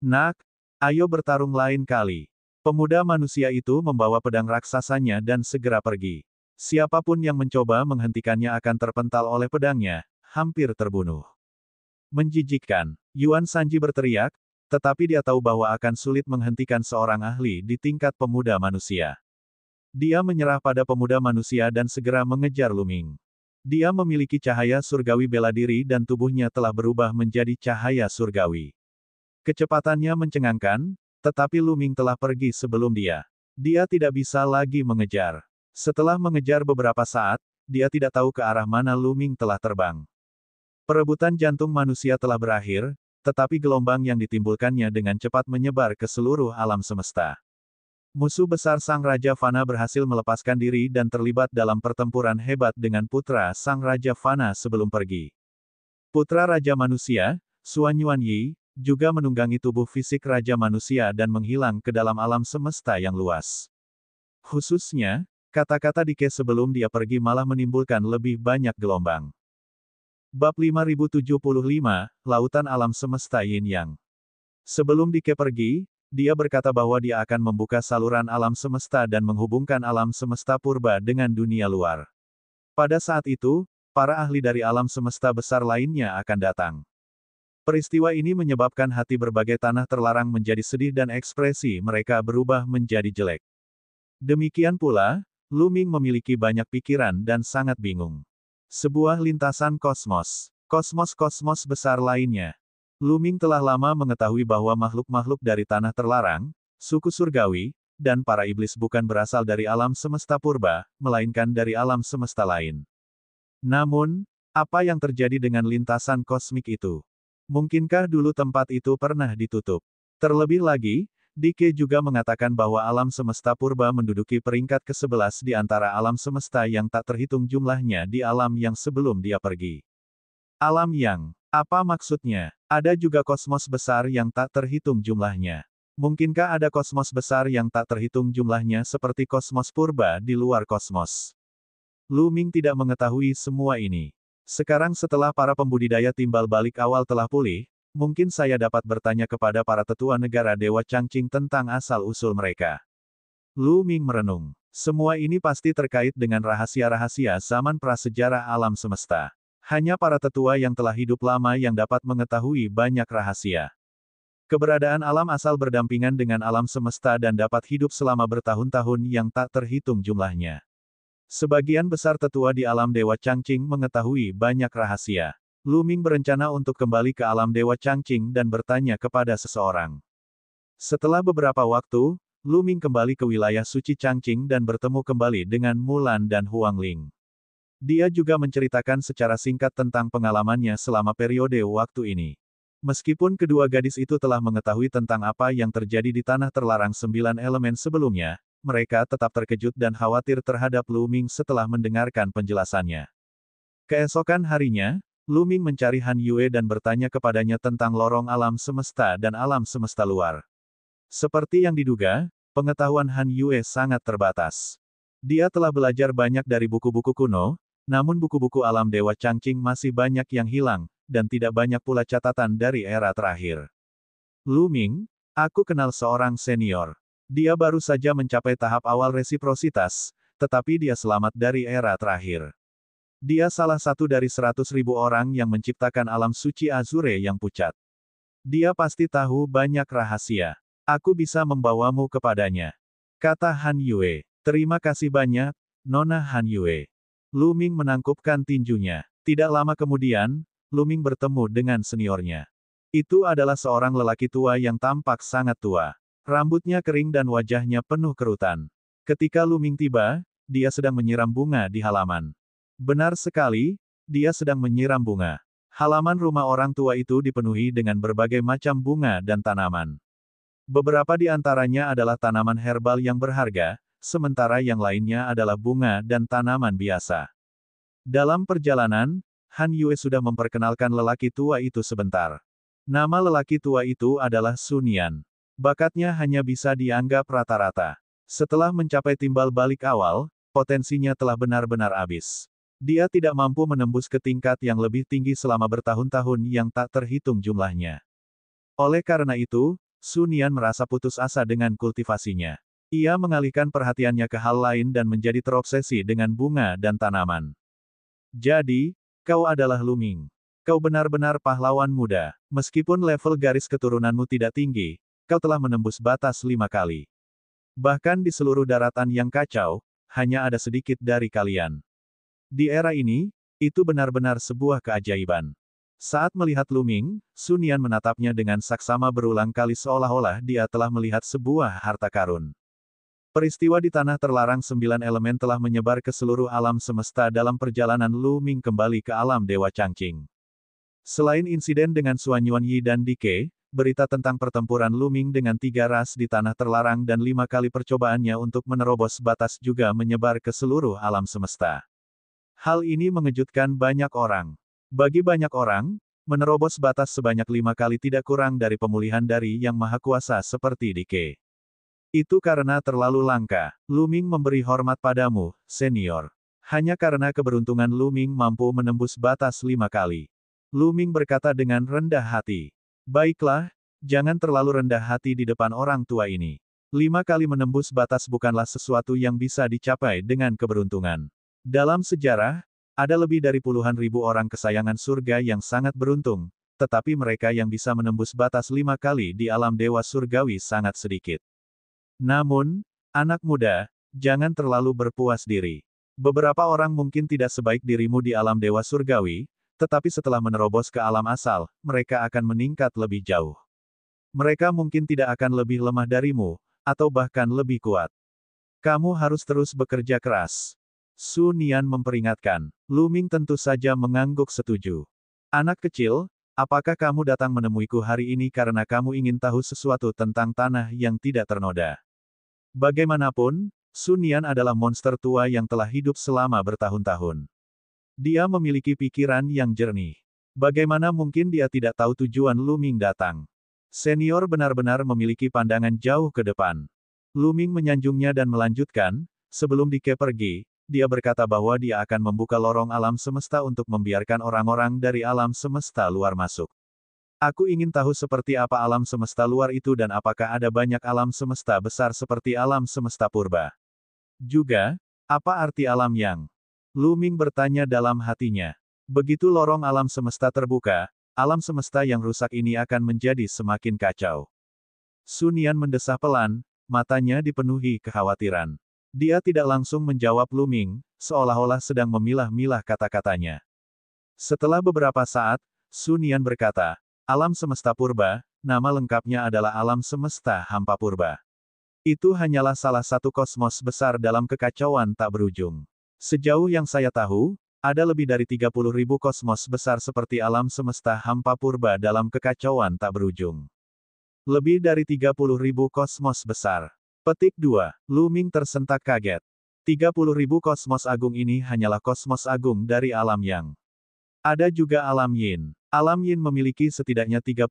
Nak, ayo bertarung lain kali. Pemuda manusia itu membawa pedang raksasanya dan segera pergi. Siapapun yang mencoba menghentikannya akan terpental oleh pedangnya, hampir terbunuh. Menjijikkan. Yuan Sanji berteriak, tetapi dia tahu bahwa akan sulit menghentikan seorang ahli di tingkat pemuda manusia. Dia menyerah pada pemuda manusia dan segera mengejar Lu Ming. Dia memiliki cahaya surgawi bela diri dan tubuhnya telah berubah menjadi cahaya surgawi. Kecepatannya mencengangkan, tetapi Lu Ming telah pergi sebelum dia. Dia tidak bisa lagi mengejar. Setelah mengejar beberapa saat, dia tidak tahu ke arah mana Lu Ming telah terbang. Perebutan jantung manusia telah berakhir, tetapi gelombang yang ditimbulkannya dengan cepat menyebar ke seluruh alam semesta. Musuh besar Sang Raja Fana berhasil melepaskan diri dan terlibat dalam pertempuran hebat dengan putra Sang Raja Fana sebelum pergi. Putra Raja Manusia, Xuan Yuanyi, juga menunggangi tubuh fisik Raja Manusia dan menghilang ke dalam alam semesta yang luas. Khususnya, kata-kata Dike sebelum dia pergi malah menimbulkan lebih banyak gelombang. Bab 5075, Lautan Alam Semesta Yin Yang. Sebelum Dike pergi, dia berkata bahwa dia akan membuka saluran alam semesta dan menghubungkan alam semesta purba dengan dunia luar. Pada saat itu, para ahli dari alam semesta besar lainnya akan datang. Peristiwa ini menyebabkan hati berbagai tanah terlarang menjadi sedih dan ekspresi mereka berubah menjadi jelek. Demikian pula, Lu Ming memiliki banyak pikiran dan sangat bingung. Sebuah lintasan kosmos. Kosmos-kosmos besar lainnya. Lu Ming telah lama mengetahui bahwa makhluk-makhluk dari tanah terlarang, suku surgawi, dan para iblis bukan berasal dari alam semesta purba, melainkan dari alam semesta lain. Namun, apa yang terjadi dengan lintasan kosmik itu? Mungkinkah dulu tempat itu pernah ditutup? Terlebih lagi, Dike juga mengatakan bahwa alam semesta purba menduduki peringkat ke-11 di antara alam semesta yang tak terhitung jumlahnya di alam yang sebelum dia pergi. Alam yang, apa maksudnya? Ada juga kosmos besar yang tak terhitung jumlahnya. Mungkinkah ada kosmos besar yang tak terhitung jumlahnya seperti kosmos purba di luar kosmos? Lu Ming tidak mengetahui semua ini. Sekarang setelah para pembudidaya timbal balik awal telah pulih, mungkin saya dapat bertanya kepada para tetua negara Dewa Changqing tentang asal-usul mereka. Lu Ming merenung. Semua ini pasti terkait dengan rahasia-rahasia zaman prasejarah alam semesta. Hanya para tetua yang telah hidup lama yang dapat mengetahui banyak rahasia. Keberadaan alam asal berdampingan dengan alam semesta dan dapat hidup selama bertahun-tahun yang tak terhitung jumlahnya. Sebagian besar tetua di alam Dewa Changqing mengetahui banyak rahasia. Lu Ming berencana untuk kembali ke alam Dewa Changqing dan bertanya kepada seseorang. Setelah beberapa waktu, Lu Ming kembali ke wilayah suci Changqing dan bertemu kembali dengan Mulan dan Huang Ling. Dia juga menceritakan secara singkat tentang pengalamannya selama periode waktu ini. Meskipun kedua gadis itu telah mengetahui tentang apa yang terjadi di tanah terlarang 9 elemen sebelumnya, mereka tetap terkejut dan khawatir terhadap Lu Ming setelah mendengarkan penjelasannya. Keesokan harinya, Lu Ming mencari Han Yue dan bertanya kepadanya tentang lorong alam semesta dan alam semesta luar. Seperti yang diduga, pengetahuan Han Yue sangat terbatas. Dia telah belajar banyak dari buku-buku kuno, namun buku-buku alam Dewa Changqing masih banyak yang hilang, dan tidak banyak pula catatan dari era terakhir. Lu Ming, aku kenal seorang senior. Dia baru saja mencapai tahap awal resiprositas, tetapi dia selamat dari era terakhir. Dia salah satu dari 100.000 orang yang menciptakan alam suci Azure yang pucat. Dia pasti tahu banyak rahasia. Aku bisa membawamu kepadanya. Kata Han Yue. Terima kasih banyak, Nona Han Yue. Lu Ming menangkupkan tinjunya. Tidak lama kemudian, Lu Ming bertemu dengan seniornya. Itu adalah seorang lelaki tua yang tampak sangat tua. Rambutnya kering dan wajahnya penuh kerutan. Ketika Lu Ming tiba, dia sedang menyiram bunga di halaman. Benar sekali, dia sedang menyiram bunga. Halaman rumah orang tua itu dipenuhi dengan berbagai macam bunga dan tanaman. Beberapa di antaranya adalah tanaman herbal yang berharga, sementara yang lainnya adalah bunga dan tanaman biasa. Dalam perjalanan, Han Yue sudah memperkenalkan lelaki tua itu sebentar. Nama lelaki tua itu adalah Sun Yan. Bakatnya hanya bisa dianggap rata-rata. Setelah mencapai timbal balik awal, potensinya telah benar-benar habis. Dia tidak mampu menembus ke tingkat yang lebih tinggi selama bertahun-tahun yang tak terhitung jumlahnya. Oleh karena itu, Sun Yan merasa putus asa dengan kultivasinya. Ia mengalihkan perhatiannya ke hal lain dan menjadi terobsesi dengan bunga dan tanaman. Jadi, kau adalah Lu Ming. Kau benar-benar pahlawan muda. Meskipun level garis keturunanmu tidak tinggi, kau telah menembus batas 5 kali. Bahkan di seluruh daratan yang kacau, hanya ada sedikit dari kalian. Di era ini, itu benar-benar sebuah keajaiban. Saat melihat Lu Ming, Sun Yan menatapnya dengan saksama berulang kali seolah-olah dia telah melihat sebuah harta karun. Peristiwa di tanah terlarang 9 elemen telah menyebar ke seluruh alam semesta dalam perjalanan Lu Ming kembali ke alam Dewa Changqing. Selain insiden dengan Xuan Yuanyi dan Dike, berita tentang pertempuran Lu Ming dengan 3 ras di tanah terlarang dan 5 kali percobaannya untuk menerobos batas juga menyebar ke seluruh alam semesta. Hal ini mengejutkan banyak orang. Bagi banyak orang, menerobos batas sebanyak 5 kali tidak kurang dari pemulihan dari Yang Maha Kuasa seperti Dike. Itu karena terlalu langka. Lu Ming memberi hormat padamu, senior. Hanya karena keberuntungan Lu Ming mampu menembus batas 5 kali. Lu Ming berkata dengan rendah hati. Baiklah, jangan terlalu rendah hati di depan orang tua ini. 5 kali menembus batas bukanlah sesuatu yang bisa dicapai dengan keberuntungan. Dalam sejarah, ada lebih dari puluhan ribu orang kesayangan surga yang sangat beruntung, tetapi mereka yang bisa menembus batas 5 kali di alam dewa surgawi sangat sedikit. Namun, anak muda, jangan terlalu berpuas diri. Beberapa orang mungkin tidak sebaik dirimu di alam dewa surgawi, tetapi setelah menerobos ke alam asal, mereka akan meningkat lebih jauh. Mereka mungkin tidak akan lebih lemah darimu, atau bahkan lebih kuat. Kamu harus terus bekerja keras. Sun Yan memperingatkan. Lu Ming tentu saja mengangguk setuju. Anak kecil, apakah kamu datang menemuiku hari ini karena kamu ingin tahu sesuatu tentang tanah yang tidak ternoda? Bagaimanapun, Sun Yan adalah monster tua yang telah hidup selama bertahun-tahun. Dia memiliki pikiran yang jernih. Bagaimana mungkin dia tidak tahu tujuan Lu Ming datang? Senior benar-benar memiliki pandangan jauh ke depan. Lu Ming menyanjungnya dan melanjutkan, sebelum Dike pergi, dia berkata bahwa dia akan membuka lorong alam semesta untuk membiarkan orang-orang dari alam semesta luar masuk. Aku ingin tahu seperti apa alam semesta luar itu dan apakah ada banyak alam semesta besar seperti alam semesta purba. Juga, apa arti alam yang? Lu Ming bertanya dalam hatinya. Begitu lorong alam semesta terbuka, alam semesta yang rusak ini akan menjadi semakin kacau. Sun Yan mendesah pelan, matanya dipenuhi kekhawatiran. Dia tidak langsung menjawab Lu Ming, seolah-olah sedang memilah-milah kata-katanya. Setelah beberapa saat, Sun Yan berkata, alam semesta purba, nama lengkapnya adalah alam semesta hampa purba. Itu hanyalah salah satu kosmos besar dalam kekacauan tak berujung. Sejauh yang saya tahu, ada lebih dari 30.000 kosmos besar seperti alam semesta hampa purba dalam kekacauan tak berujung. Lebih dari 30.000 kosmos besar. Petik 2. Lu Ming tersentak kaget. 30.000 kosmos agung ini hanyalah kosmos agung dari alam yang. Ada juga alam yin. Alam yin memiliki setidaknya 30.000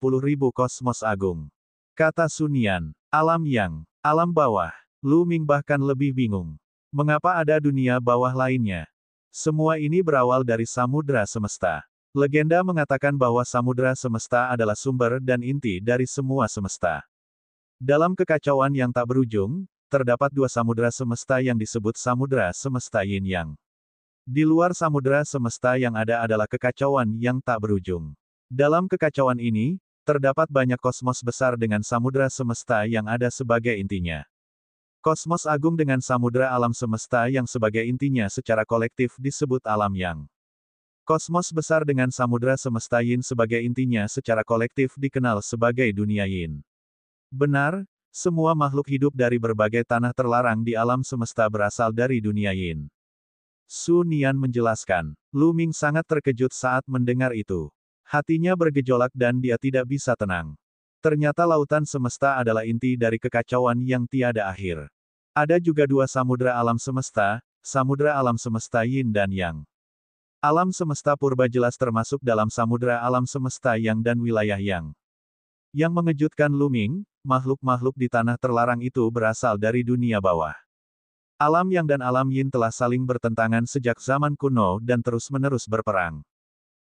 kosmos agung. Kata Sun Yan. Alam yang. Alam bawah. Lu Ming bahkan lebih bingung. Mengapa ada dunia bawah lainnya? Semua ini berawal dari samudra semesta. Legenda mengatakan bahwa samudra semesta adalah sumber dan inti dari semua semesta. Dalam kekacauan yang tak berujung, terdapat dua samudera semesta yang disebut samudera semesta yin yang. Di luar samudera semesta yang ada adalah kekacauan yang tak berujung. Dalam kekacauan ini, terdapat banyak kosmos besar dengan samudera semesta yang ada sebagai intinya. Kosmos agung dengan samudera alam semesta yang sebagai intinya secara kolektif disebut alam yang. Kosmos besar dengan samudera semesta yin sebagai intinya secara kolektif dikenal sebagai dunia yin. Benar, semua makhluk hidup dari berbagai tanah terlarang di alam semesta berasal dari dunia yin. Su Nian menjelaskan. Lu Ming sangat terkejut saat mendengar itu. Hatinya bergejolak dan dia tidak bisa tenang. Ternyata lautan semesta adalah inti dari kekacauan yang tiada akhir. Ada juga dua samudera alam semesta yin dan yang. Alam semesta purba jelas termasuk dalam samudera alam semesta yang dan wilayah yang. Yang mengejutkan Lu Ming, makhluk-makhluk di tanah terlarang itu berasal dari dunia bawah. Alam yang dan alam yin telah saling bertentangan sejak zaman kuno dan terus-menerus berperang.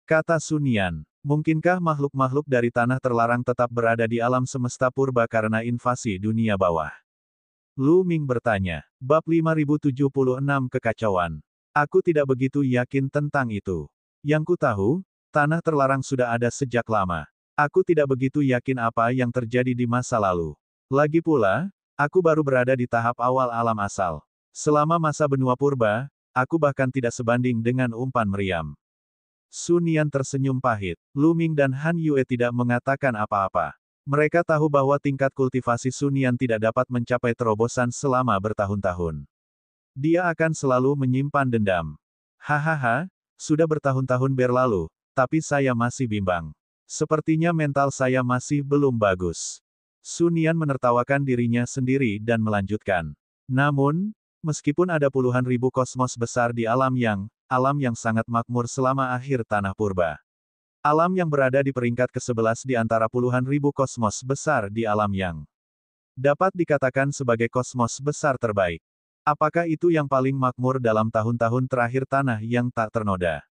Kata Su Nian, mungkinkah makhluk-makhluk dari tanah terlarang tetap berada di alam semesta purba karena invasi dunia bawah? Lu Ming bertanya. Bab 5076 Kekacauan. Aku tidak begitu yakin tentang itu. Yang ku tahu, tanah terlarang sudah ada sejak lama. Aku tidak begitu yakin apa yang terjadi di masa lalu. Lagi pula, aku baru berada di tahap awal alam asal. Selama masa benua purba, aku bahkan tidak sebanding dengan umpan meriam. Su Nian tersenyum pahit. Lu Ming dan Han Yue tidak mengatakan apa-apa. Mereka tahu bahwa tingkat kultivasi Su Nian tidak dapat mencapai terobosan selama bertahun-tahun. Dia akan selalu menyimpan dendam. Hahaha, sudah bertahun-tahun berlalu, tapi saya masih bimbang. Sepertinya mental saya masih belum bagus. Su Nian menertawakan dirinya sendiri dan melanjutkan. Namun, meskipun ada puluhan ribu kosmos besar di alam yang sangat makmur selama akhir tanah purba. Alam yang berada di peringkat ke-11 di antara puluhan ribu kosmos besar di alam yang. Dapat dikatakan sebagai kosmos besar terbaik. Apakah itu yang paling makmur dalam tahun-tahun terakhir tanah yang tak ternoda?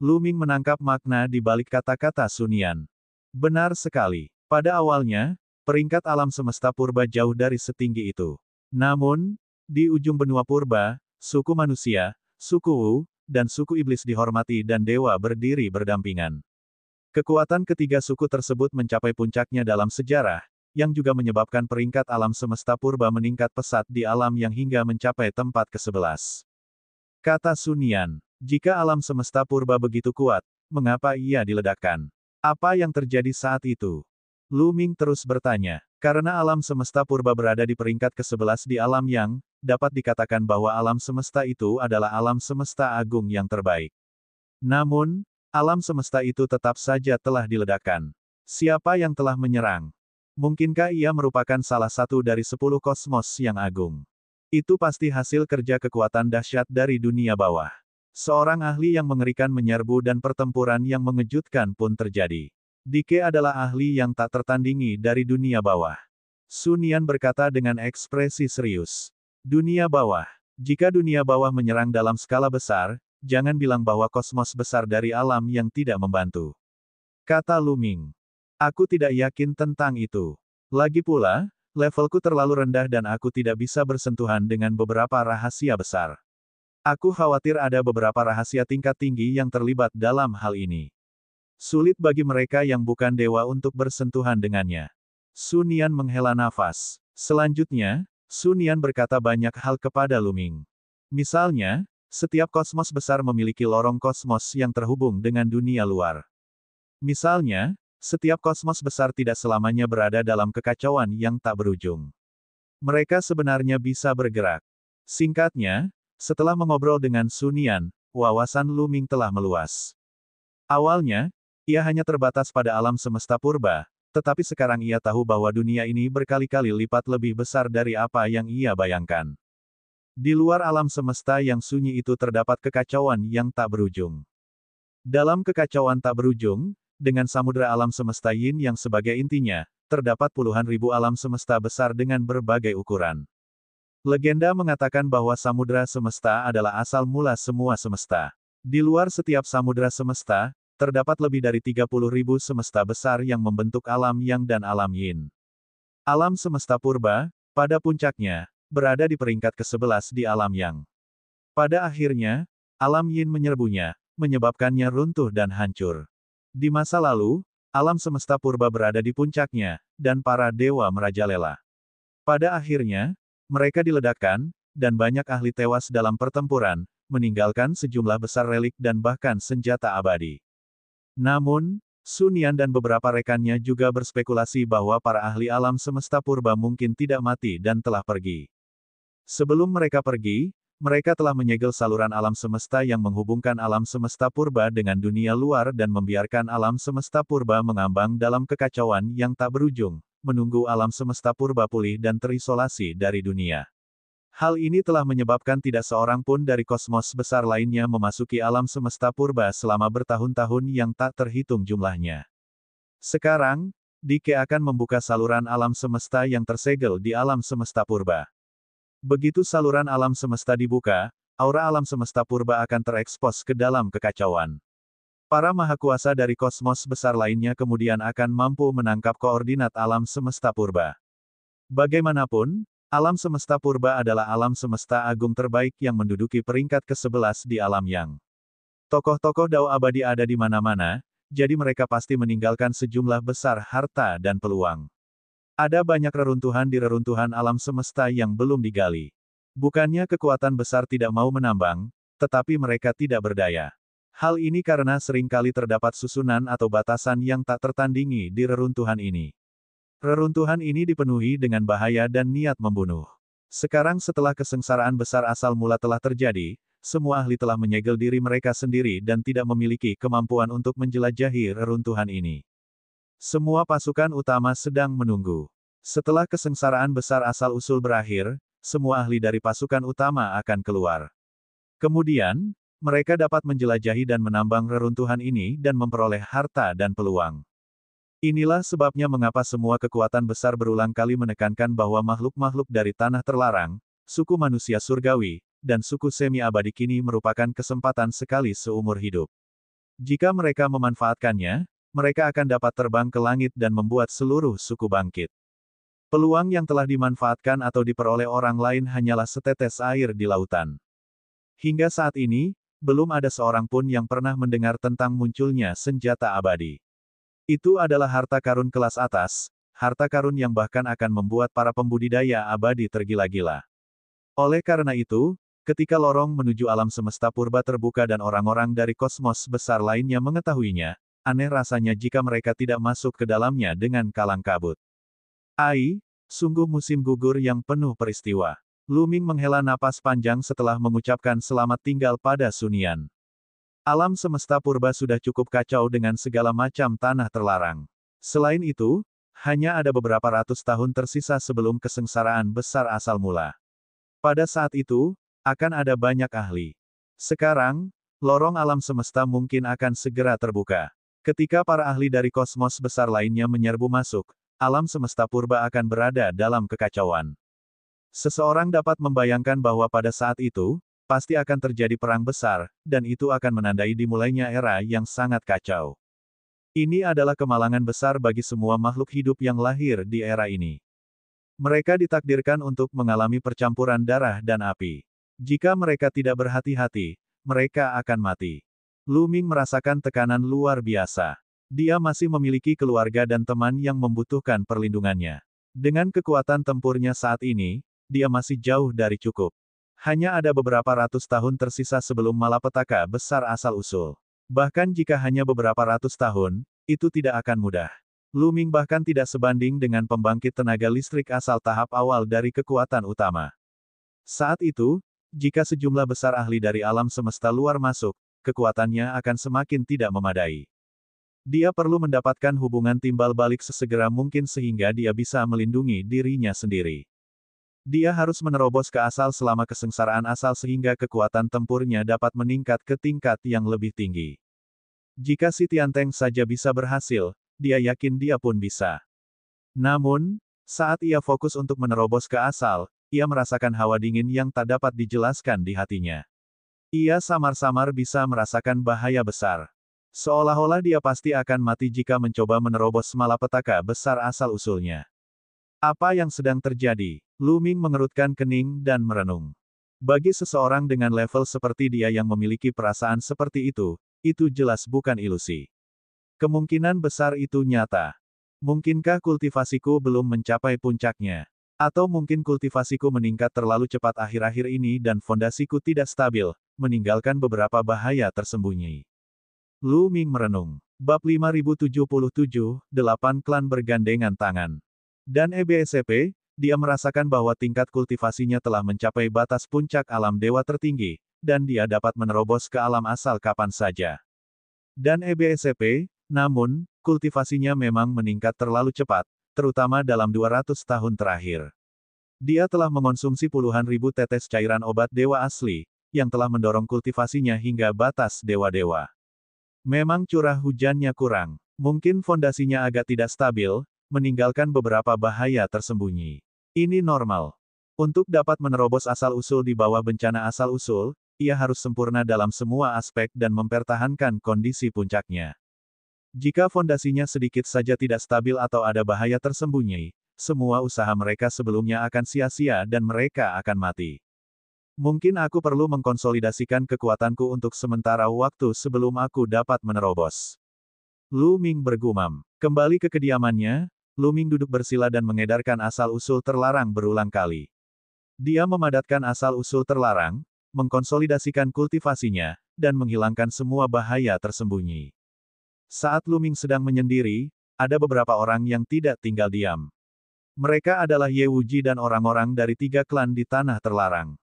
Lu Ming menangkap makna di balik kata-kata Su Nian. Benar sekali. Pada awalnya, peringkat alam semesta purba jauh dari setinggi itu. Namun, di ujung benua purba, suku manusia, suku Wu, dan suku iblis dihormati dan dewa berdiri berdampingan. Kekuatan ketiga suku tersebut mencapai puncaknya dalam sejarah, yang juga menyebabkan peringkat alam semesta purba meningkat pesat di alam yang hingga mencapai tempat ke-11. Kata Su Nian, jika alam semesta purba begitu kuat, mengapa ia diledakkan? Apa yang terjadi saat itu? Lu Ming terus bertanya, karena alam semesta purba berada di peringkat ke-11 di alam yang, dapat dikatakan bahwa alam semesta itu adalah alam semesta agung yang terbaik. Namun, alam semesta itu tetap saja telah diledakkan. Siapa yang telah menyerang? Mungkinkah ia merupakan salah satu dari 10 kosmos yang agung? Itu pasti hasil kerja kekuatan dahsyat dari dunia bawah. Seorang ahli yang mengerikan menyerbu dan pertempuran yang mengejutkan pun terjadi. Dike adalah ahli yang tak tertandingi dari dunia bawah. Su Nian berkata dengan ekspresi serius. Dunia bawah. Jika dunia bawah menyerang dalam skala besar, jangan bilang bahwa kosmos besar dari alam yang tidak membantu. Kata Lu Ming. Aku tidak yakin tentang itu. Lagi pula, levelku terlalu rendah dan aku tidak bisa bersentuhan dengan beberapa rahasia besar. Aku khawatir ada beberapa rahasia tingkat tinggi yang terlibat dalam hal ini. Sulit bagi mereka yang bukan dewa untuk bersentuhan dengannya. Su Nian menghela nafas. Selanjutnya, Su Nian berkata banyak hal kepada Lu Ming. Misalnya, setiap kosmos besar memiliki lorong kosmos yang terhubung dengan dunia luar. Misalnya, setiap kosmos besar tidak selamanya berada dalam kekacauan yang tak berujung. Mereka sebenarnya bisa bergerak. Singkatnya, setelah mengobrol dengan Su Nian, wawasan Lu Ming telah meluas. Awalnya, ia hanya terbatas pada alam semesta purba, tetapi sekarang ia tahu bahwa dunia ini berkali-kali lipat lebih besar dari apa yang ia bayangkan. Di luar alam semesta yang sunyi itu terdapat kekacauan yang tak berujung. Dalam kekacauan tak berujung, dengan samudera alam semesta yin yang sebagai intinya, terdapat puluhan ribu alam semesta besar dengan berbagai ukuran. Legenda mengatakan bahwa samudera semesta adalah asal mula semua semesta. Di luar setiap samudera semesta, terdapat lebih dari 30.000 semesta besar yang membentuk alam yang dan alam yin. Alam semesta purba, pada puncaknya, berada di peringkat ke-11 di alam yang. Pada akhirnya, alam yin menyerbunya, menyebabkannya runtuh dan hancur. Di masa lalu, alam semesta purba berada di puncaknya, dan para dewa merajalela. Pada akhirnya, mereka diledakkan, dan banyak ahli tewas dalam pertempuran, meninggalkan sejumlah besar relik dan bahkan senjata abadi. Namun, Sun Yan dan beberapa rekannya juga berspekulasi bahwa para ahli alam semesta purba mungkin tidak mati dan telah pergi. Sebelum mereka pergi, mereka telah menyegel saluran alam semesta yang menghubungkan alam semesta purba dengan dunia luar dan membiarkan alam semesta purba mengambang dalam kekacauan yang tak berujung, menunggu alam semesta purba pulih dan terisolasi dari dunia. Hal ini telah menyebabkan tidak seorang pun dari kosmos besar lainnya memasuki alam semesta purba selama bertahun-tahun yang tak terhitung jumlahnya. Sekarang, Dike akan membuka saluran alam semesta yang tersegel di alam semesta purba. Begitu saluran alam semesta dibuka, aura alam semesta purba akan terekspos ke dalam kekacauan. Para mahakuasa dari kosmos besar lainnya kemudian akan mampu menangkap koordinat alam semesta purba. Bagaimanapun, alam semesta purba adalah alam semesta agung terbaik yang menduduki peringkat ke-11 di alam yang. Tokoh-tokoh Dao abadi ada di mana-mana, jadi mereka pasti meninggalkan sejumlah besar harta dan peluang. Ada banyak reruntuhan di reruntuhan alam semesta yang belum digali. Bukannya kekuatan besar tidak mau menambang, tetapi mereka tidak berdaya. Hal ini karena seringkali terdapat susunan atau batasan yang tak tertandingi di reruntuhan ini. Reruntuhan ini dipenuhi dengan bahaya dan niat membunuh. Sekarang setelah kesengsaraan besar asal mula telah terjadi, semua ahli telah menyegel diri mereka sendiri dan tidak memiliki kemampuan untuk menjelajahi reruntuhan ini. Semua pasukan utama sedang menunggu. Setelah kesengsaraan besar asal-usul berakhir, semua ahli dari pasukan utama akan keluar. Kemudian, mereka dapat menjelajahi dan menambang reruntuhan ini dan memperoleh harta dan peluang. Inilah sebabnya mengapa semua kekuatan besar berulang kali menekankan bahwa makhluk-makhluk dari tanah terlarang, suku manusia surgawi, dan suku semi-abadi kini merupakan kesempatan sekali seumur hidup. Jika mereka memanfaatkannya, mereka akan dapat terbang ke langit dan membuat seluruh suku bangkit. Peluang yang telah dimanfaatkan atau diperoleh orang lain hanyalah setetes air di lautan. Hingga saat ini, belum ada seorang pun yang pernah mendengar tentang munculnya senjata abadi. Itu adalah harta karun kelas atas, harta karun yang bahkan akan membuat para pembudidaya abadi tergila-gila. Oleh karena itu, ketika lorong menuju alam semesta purba terbuka dan orang-orang dari kosmos besar lainnya mengetahuinya, aneh rasanya jika mereka tidak masuk ke dalamnya dengan kalang kabut. Ai, sungguh musim gugur yang penuh peristiwa. Lu Ming menghela napas panjang setelah mengucapkan selamat tinggal pada Sun Yan. Alam semesta purba sudah cukup kacau dengan segala macam tanah terlarang. Selain itu, hanya ada beberapa ratus tahun tersisa sebelum kesengsaraan besar asal mula. Pada saat itu, akan ada banyak ahli. Sekarang, lorong alam semesta mungkin akan segera terbuka. Ketika para ahli dari kosmos besar lainnya menyerbu masuk, alam semesta purba akan berada dalam kekacauan. Seseorang dapat membayangkan bahwa pada saat itu, pasti akan terjadi perang besar, dan itu akan menandai dimulainya era yang sangat kacau. Ini adalah kemalangan besar bagi semua makhluk hidup yang lahir di era ini. Mereka ditakdirkan untuk mengalami percampuran darah dan api. Jika mereka tidak berhati-hati, mereka akan mati. Lu Ming merasakan tekanan luar biasa. Dia masih memiliki keluarga dan teman yang membutuhkan perlindungannya. Dengan kekuatan tempurnya saat ini, dia masih jauh dari cukup. Hanya ada beberapa ratus tahun tersisa sebelum malapetaka besar asal-usul. Bahkan jika hanya beberapa ratus tahun, itu tidak akan mudah. Lu Ming bahkan tidak sebanding dengan pembangkit tenaga listrik asal tahap awal dari kekuatan utama. Saat itu, jika sejumlah besar ahli dari alam semesta luar masuk, kekuatannya akan semakin tidak memadai. Dia perlu mendapatkan hubungan timbal balik sesegera mungkin sehingga dia bisa melindungi dirinya sendiri. Dia harus menerobos ke asal selama kesengsaraan asal sehingga kekuatan tempurnya dapat meningkat ke tingkat yang lebih tinggi. Jika si Tianteng saja bisa berhasil, dia yakin dia pun bisa. Namun, saat ia fokus untuk menerobos ke asal, ia merasakan hawa dingin yang tak dapat dijelaskan di hatinya. Ia samar-samar bisa merasakan bahaya besar. Seolah-olah dia pasti akan mati jika mencoba menerobos malapetaka besar asal-usulnya. Apa yang sedang terjadi? Lu Ming mengerutkan kening dan merenung. Bagi seseorang dengan level seperti dia yang memiliki perasaan seperti itu jelas bukan ilusi. Kemungkinan besar itu nyata. Mungkinkah kultivasiku belum mencapai puncaknya? Atau mungkin kultivasiku meningkat terlalu cepat akhir-akhir ini dan fondasiku tidak stabil, meninggalkan beberapa bahaya tersembunyi. Lu Ming merenung. Bab 5077, 8 klan bergandengan tangan. Dan EBSCP, dia merasakan bahwa tingkat kultivasinya telah mencapai batas puncak alam dewa tertinggi, dan dia dapat menerobos ke alam asal kapan saja. Dan EBSCP, namun, kultivasinya memang meningkat terlalu cepat, terutama dalam 200 tahun terakhir. Dia telah mengonsumsi puluhan ribu tetes cairan obat dewa asli, yang telah mendorong kultivasinya hingga batas dewa-dewa. Memang curah hujannya kurang. Mungkin fondasinya agak tidak stabil, meninggalkan beberapa bahaya tersembunyi. Ini normal. Untuk dapat menerobos asal-usul di bawah bencana asal-usul, ia harus sempurna dalam semua aspek dan mempertahankan kondisi puncaknya. Jika fondasinya sedikit saja tidak stabil atau ada bahaya tersembunyi, semua usaha mereka sebelumnya akan sia-sia dan mereka akan mati. Mungkin aku perlu mengkonsolidasikan kekuatanku untuk sementara waktu sebelum aku dapat menerobos. Lu Ming bergumam. Kembali ke kediamannya, Lu Ming duduk bersila dan mengedarkan asal-usul terlarang berulang kali. Dia memadatkan asal-usul terlarang, mengkonsolidasikan kultivasinya, dan menghilangkan semua bahaya tersembunyi. Saat Lu Ming sedang menyendiri, ada beberapa orang yang tidak tinggal diam. Mereka adalah Ye Wuji dan orang-orang dari 3 klan di tanah terlarang.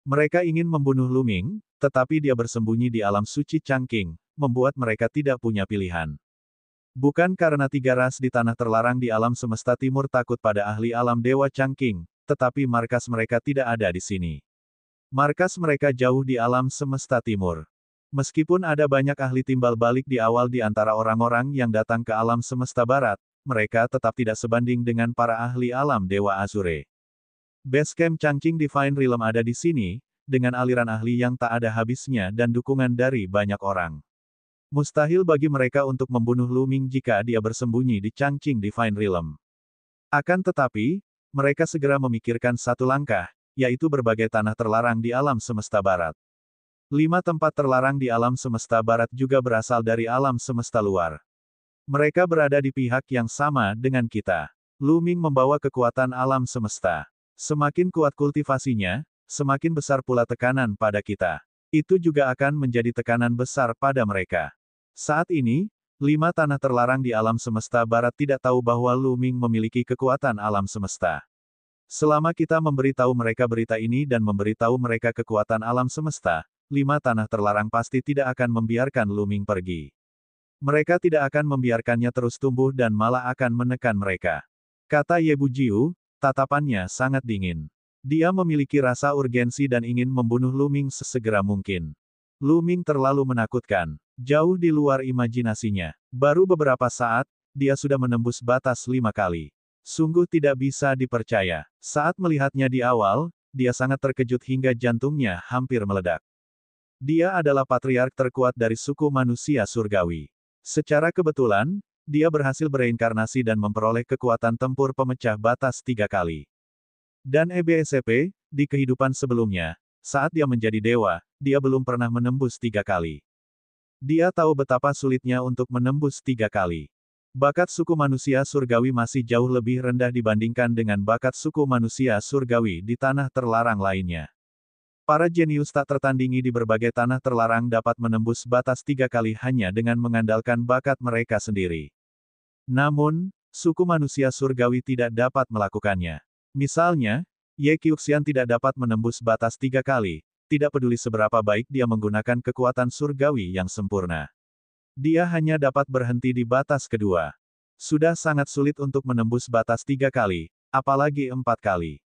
Mereka ingin membunuh Lu Ming, tetapi dia bersembunyi di alam suci Changqing, membuat mereka tidak punya pilihan. Bukan karena 3 ras di tanah terlarang di alam semesta timur takut pada ahli alam dewa Changqing, tetapi markas mereka tidak ada di sini. Markas mereka jauh di alam semesta timur. Meskipun ada banyak ahli timbal balik di awal di antara orang-orang yang datang ke alam semesta barat, mereka tetap tidak sebanding dengan para ahli alam dewa Azure. Base Camp Changqing Divine Realm ada di sini, dengan aliran ahli yang tak ada habisnya dan dukungan dari banyak orang. Mustahil bagi mereka untuk membunuh Lu Ming jika dia bersembunyi di Changqing Divine Realm. Akan tetapi, mereka segera memikirkan satu langkah, yaitu berbagai tanah terlarang di alam semesta barat. 5 tempat terlarang di alam semesta barat juga berasal dari alam semesta luar. Mereka berada di pihak yang sama dengan kita. Lu Ming membawa kekuatan alam semesta. Semakin kuat kultivasinya, semakin besar pula tekanan pada kita. Itu juga akan menjadi tekanan besar pada mereka. Saat ini, 5 tanah terlarang di alam semesta barat tidak tahu bahwa Lu Ming memiliki kekuatan alam semesta. Selama kita memberitahu mereka berita ini dan memberitahu mereka kekuatan alam semesta, 5 tanah terlarang pasti tidak akan membiarkan Lu Ming pergi. Mereka tidak akan membiarkannya terus tumbuh dan malah akan menekan mereka. Kata Ye Bujiu, tatapannya sangat dingin. Dia memiliki rasa urgensi dan ingin membunuh Lu Ming sesegera mungkin. Lu Ming terlalu menakutkan, jauh di luar imajinasinya. Baru beberapa saat, dia sudah menembus batas 5 kali. Sungguh tidak bisa dipercaya. Saat melihatnya di awal, dia sangat terkejut hingga jantungnya hampir meledak. Dia adalah patriark terkuat dari suku manusia surgawi. Secara kebetulan, dia berhasil bereinkarnasi dan memperoleh kekuatan tempur pemecah batas 3 kali. Dan EBSCP, di kehidupan sebelumnya, saat dia menjadi dewa, dia belum pernah menembus 3 kali. Dia tahu betapa sulitnya untuk menembus 3 kali. Bakat suku manusia surgawi masih jauh lebih rendah dibandingkan dengan bakat suku manusia surgawi di tanah terlarang lainnya. Para jenius tak tertandingi di berbagai tanah terlarang dapat menembus batas 3 kali hanya dengan mengandalkan bakat mereka sendiri. Namun, suku manusia surgawi tidak dapat melakukannya. Misalnya, Ye Qiuxian tidak dapat menembus batas 3 kali, tidak peduli seberapa baik dia menggunakan kekuatan surgawi yang sempurna. Dia hanya dapat berhenti di batas kedua. Sudah sangat sulit untuk menembus batas 3 kali, apalagi 4 kali.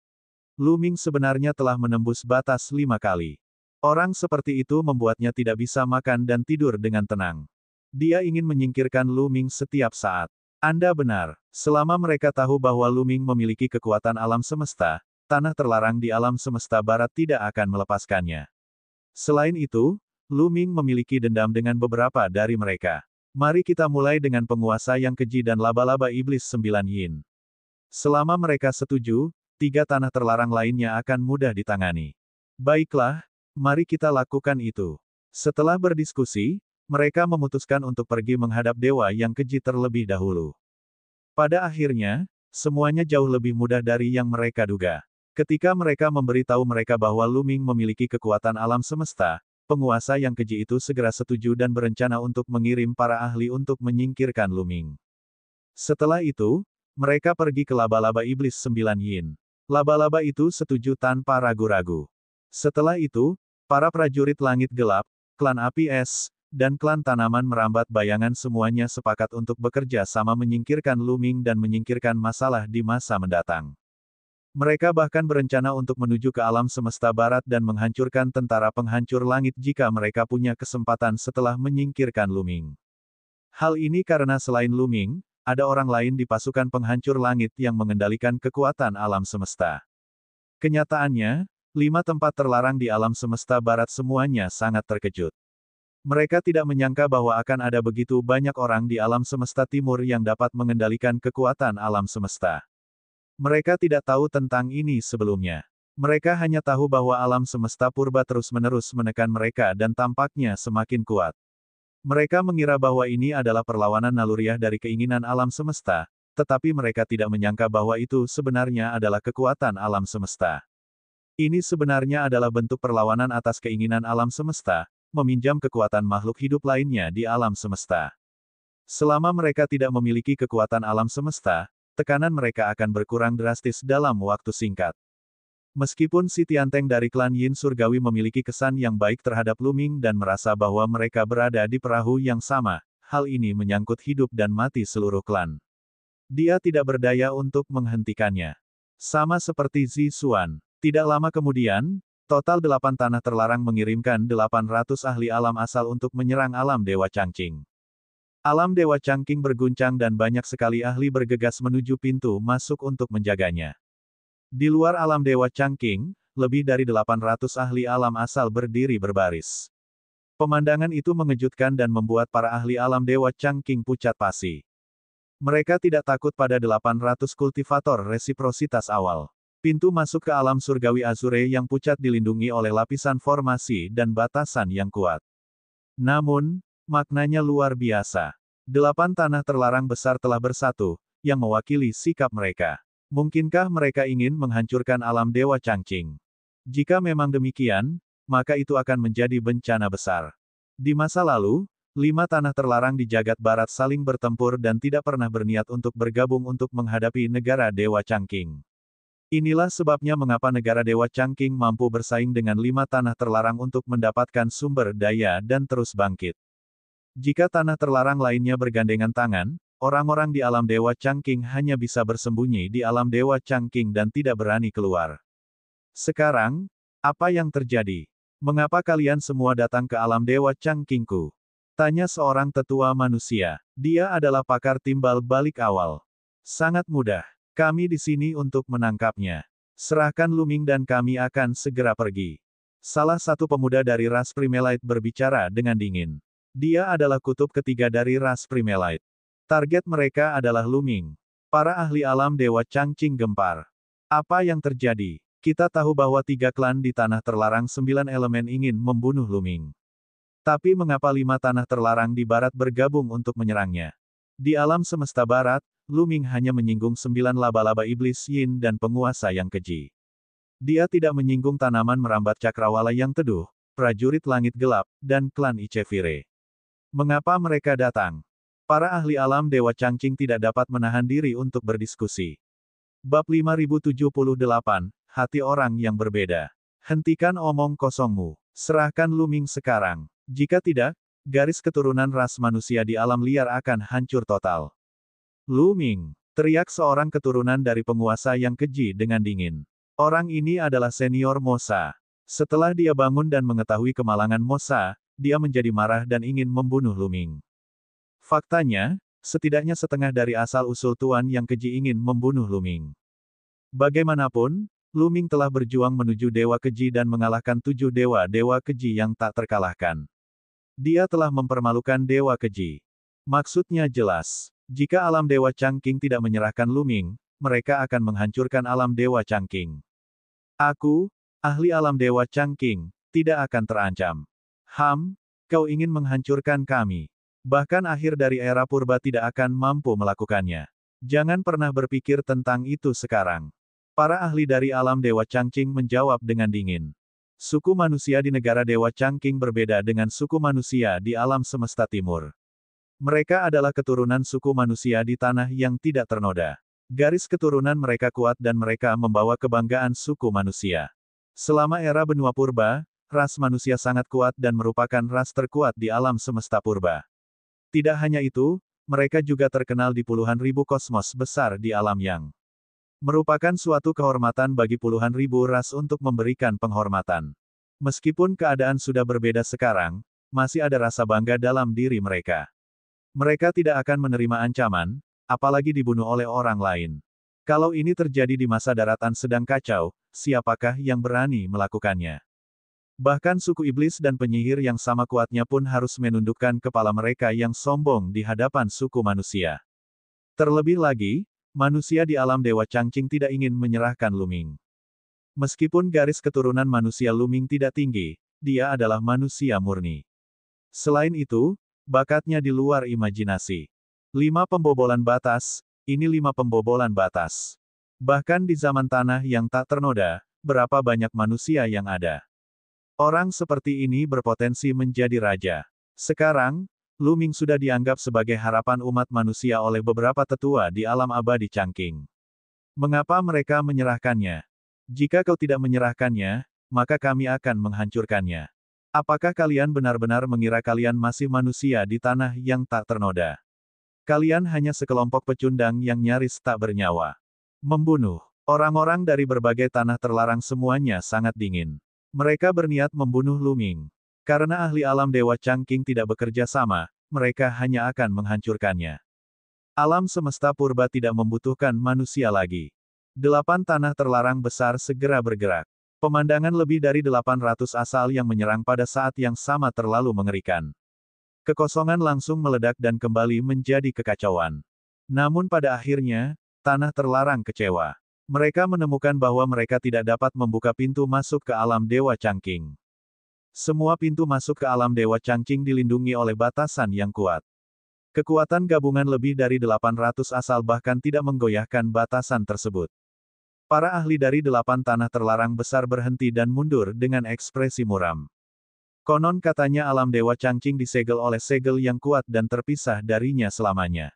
Lu Ming sebenarnya telah menembus batas 5 kali. Orang seperti itu membuatnya tidak bisa makan dan tidur dengan tenang. Dia ingin menyingkirkan Lu Ming setiap saat. Anda benar. Selama mereka tahu bahwa Lu Ming memiliki kekuatan alam semesta, tanah terlarang di alam semesta barat tidak akan melepaskannya. Selain itu, Lu Ming memiliki dendam dengan beberapa dari mereka. Mari kita mulai dengan penguasa yang keji dan laba-laba iblis 9 yin. Selama mereka setuju, 3 tanah terlarang lainnya akan mudah ditangani. Baiklah, mari kita lakukan itu. Setelah berdiskusi, mereka memutuskan untuk pergi menghadap dewa yang keji terlebih dahulu. Pada akhirnya, semuanya jauh lebih mudah dari yang mereka duga. Ketika mereka memberitahu mereka bahwa Luming memiliki kekuatan alam semesta, penguasa yang keji itu segera setuju dan berencana untuk mengirim para ahli untuk menyingkirkan Luming. Setelah itu, mereka pergi ke laba-laba iblis 9 yin. Laba-laba itu setuju tanpa ragu-ragu. Setelah itu, para prajurit langit gelap, klan api es, dan klan tanaman merambat bayangan semuanya sepakat untuk bekerja sama menyingkirkan Luming dan menyingkirkan masalah di masa mendatang. Mereka bahkan berencana untuk menuju ke alam semesta barat dan menghancurkan tentara penghancur langit jika mereka punya kesempatan setelah menyingkirkan Luming. Hal ini karena selain Luming, ada orang lain di pasukan penghancur langit yang mengendalikan kekuatan alam semesta. Kenyataannya, 5 tempat terlarang di alam semesta barat semuanya sangat terkejut. Mereka tidak menyangka bahwa akan ada begitu banyak orang di alam semesta timur yang dapat mengendalikan kekuatan alam semesta. Mereka tidak tahu tentang ini sebelumnya. Mereka hanya tahu bahwa alam semesta purba terus-menerus menekan mereka dan tampaknya semakin kuat. Mereka mengira bahwa ini adalah perlawanan naluriah dari keinginan alam semesta, tetapi mereka tidak menyangka bahwa itu sebenarnya adalah kekuatan alam semesta. Ini sebenarnya adalah bentuk perlawanan atas keinginan alam semesta, meminjam kekuatan makhluk hidup lainnya di alam semesta. Selama mereka tidak memiliki kekuatan alam semesta, tekanan mereka akan berkurang drastis dalam waktu singkat. Meskipun si Tianteng dari klan Yin Surgawi memiliki kesan yang baik terhadap Luming dan merasa bahwa mereka berada di perahu yang sama, hal ini menyangkut hidup dan mati seluruh klan. Dia tidak berdaya untuk menghentikannya. Sama seperti Zi Xuan. Tidak lama kemudian, total 8 tanah terlarang mengirimkan 800 ahli alam asal untuk menyerang alam Dewa Changqing. Alam Dewa Changqing berguncang dan banyak sekali ahli bergegas menuju pintu masuk untuk menjaganya. Di luar alam Dewa Changqing, lebih dari 800 ahli alam asal berdiri berbaris. Pemandangan itu mengejutkan dan membuat para ahli alam Dewa Changqing pucat pasi. Mereka tidak takut pada 800 kultivator resiprositas awal. Pintu masuk ke alam surgawi Azure yang pucat dilindungi oleh lapisan formasi dan batasan yang kuat. Namun, maknanya luar biasa. 8 tanah terlarang besar telah bersatu, yang mewakili sikap mereka. Mungkinkah mereka ingin menghancurkan alam Dewa Changqing? Jika memang demikian, maka itu akan menjadi bencana besar. Di masa lalu, 5 tanah terlarang di jagat barat saling bertempur dan tidak pernah berniat untuk bergabung untuk menghadapi negara Dewa Changqing. Inilah sebabnya mengapa negara Dewa Changqing mampu bersaing dengan 5 tanah terlarang untuk mendapatkan sumber daya dan terus bangkit. Jika tanah terlarang lainnya bergandengan tangan, orang-orang di alam Dewa Changqing hanya bisa bersembunyi di alam Dewa Changqing dan tidak berani keluar. Sekarang, apa yang terjadi? Mengapa kalian semua datang ke alam Dewa Changqingku? Tanya seorang tetua manusia. Dia adalah pakar timbal balik awal. Sangat mudah. Kami di sini untuk menangkapnya. Serahkan Luming dan kami akan segera pergi. Salah satu pemuda dari ras Primelite berbicara dengan dingin. Dia adalah kutub ketiga dari ras Primelite. Target mereka adalah Luming. Para ahli alam Dewa Changqing gempar. Apa yang terjadi? Kita tahu bahwa 3 klan di tanah terlarang 9 elemen ingin membunuh Luming. Tapi mengapa 5 tanah terlarang di barat bergabung untuk menyerangnya? Di alam semesta barat, Luming hanya menyinggung 9 laba-laba iblis Yin dan penguasa yang keji. Dia tidak menyinggung tanaman merambat cakrawala yang teduh, prajurit langit gelap, dan klan Ichevire. Mengapa mereka datang? Para ahli alam Dewa Changqing tidak dapat menahan diri untuk berdiskusi. Bab 5078, Hati Orang yang Berbeda. Hentikan omong kosongmu. Serahkan Luming sekarang. Jika tidak, garis keturunan ras manusia di alam liar akan hancur total. Luming, teriak seorang keturunan dari penguasa yang keji dengan dingin. Orang ini adalah senior Mosa. Setelah dia bangun dan mengetahui kemalangan Mosa, dia menjadi marah dan ingin membunuh Luming. Faktanya, setidaknya setengah dari asal-usul Tuan yang keji ingin membunuh Luming. Bagaimanapun, Luming telah berjuang menuju Dewa Keji dan mengalahkan 7 dewa-dewa keji yang tak terkalahkan. Dia telah mempermalukan Dewa Keji. Maksudnya jelas. Jika alam Dewa Changqing tidak menyerahkan Luming, mereka akan menghancurkan alam Dewa Changqing. Aku, ahli alam Dewa Changqing, tidak akan terancam. Kau ingin menghancurkan kami. Bahkan akhir dari era purba tidak akan mampu melakukannya. Jangan pernah berpikir tentang itu sekarang. Para ahli dari alam Dewa Changqing menjawab dengan dingin. Suku manusia di negara Dewa Changqing berbeda dengan suku manusia di alam semesta timur. Mereka adalah keturunan suku manusia di tanah yang tidak ternoda. Garis keturunan mereka kuat dan mereka membawa kebanggaan suku manusia. Selama era benua purba, ras manusia sangat kuat dan merupakan ras terkuat di alam semesta purba. Tidak hanya itu, mereka juga terkenal di puluhan ribu kosmos besar di alam yang merupakan suatu kehormatan bagi puluhan ribu ras untuk memberikan penghormatan. Meskipun keadaan sudah berbeda sekarang, masih ada rasa bangga dalam diri mereka. Mereka tidak akan menerima ancaman, apalagi dibunuh oleh orang lain. Kalau ini terjadi di masa daratan sedang kacau, siapakah yang berani melakukannya? Bahkan suku iblis dan penyihir yang sama kuatnya pun harus menundukkan kepala mereka yang sombong di hadapan suku manusia. Terlebih lagi, manusia di alam Dewa Changqing tidak ingin menyerahkan Luming. Meskipun garis keturunan manusia Luming tidak tinggi, dia adalah manusia murni. Selain itu, bakatnya di luar imajinasi. 5 pembobolan batas, ini 5 pembobolan batas. Bahkan di zaman tanah yang tak ternoda, berapa banyak manusia yang ada. Orang seperti ini berpotensi menjadi raja. Sekarang, Luming sudah dianggap sebagai harapan umat manusia oleh beberapa tetua di alam abadi Changqing. Mengapa mereka menyerahkannya? Jika kau tidak menyerahkannya, maka kami akan menghancurkannya. Apakah kalian benar-benar mengira kalian masih manusia di tanah yang tak ternoda? Kalian hanya sekelompok pecundang yang nyaris tak bernyawa. Membunuh orang-orang dari berbagai tanah terlarang semuanya sangat dingin. Mereka berniat membunuh Luming. Karena ahli alam Dewa Changqing tidak bekerja sama, mereka hanya akan menghancurkannya. Alam semesta purba tidak membutuhkan manusia lagi. 8 tanah terlarang besar segera bergerak. Pemandangan lebih dari 800 asal yang menyerang pada saat yang sama terlalu mengerikan. Kekosongan langsung meledak dan kembali menjadi kekacauan. Namun pada akhirnya, tanah terlarang kecewa. Mereka menemukan bahwa mereka tidak dapat membuka pintu masuk ke alam Dewa Changqing. Semua pintu masuk ke alam Dewa Changqing dilindungi oleh batasan yang kuat. Kekuatan gabungan lebih dari 800 asal bahkan tidak menggoyahkan batasan tersebut. Para ahli dari 8 tanah terlarang besar berhenti dan mundur dengan ekspresi muram. Konon katanya alam Dewa Changqing disegel oleh segel yang kuat dan terpisah darinya selamanya.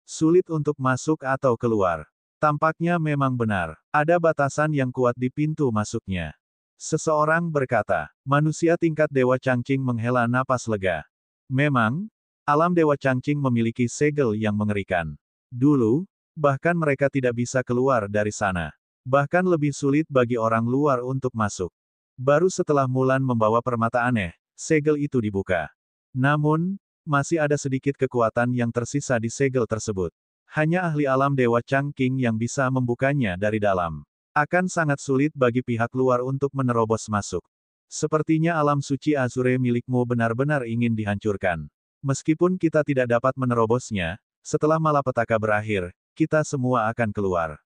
Sulit untuk masuk atau keluar. Tampaknya memang benar, ada batasan yang kuat di pintu masuknya. Seseorang berkata, manusia tingkat Dewa Changqing menghela napas lega. Memang, alam Dewa Changqing memiliki segel yang mengerikan. Dulu, bahkan mereka tidak bisa keluar dari sana. Bahkan lebih sulit bagi orang luar untuk masuk. Baru setelah Mulan membawa permata aneh, segel itu dibuka. Namun, masih ada sedikit kekuatan yang tersisa di segel tersebut. Hanya ahli alam Dewa Changqing yang bisa membukanya dari dalam. Akan sangat sulit bagi pihak luar untuk menerobos masuk. Sepertinya alam suci Azure milikmu benar-benar ingin dihancurkan. Meskipun kita tidak dapat menerobosnya, setelah malapetaka berakhir, kita semua akan keluar.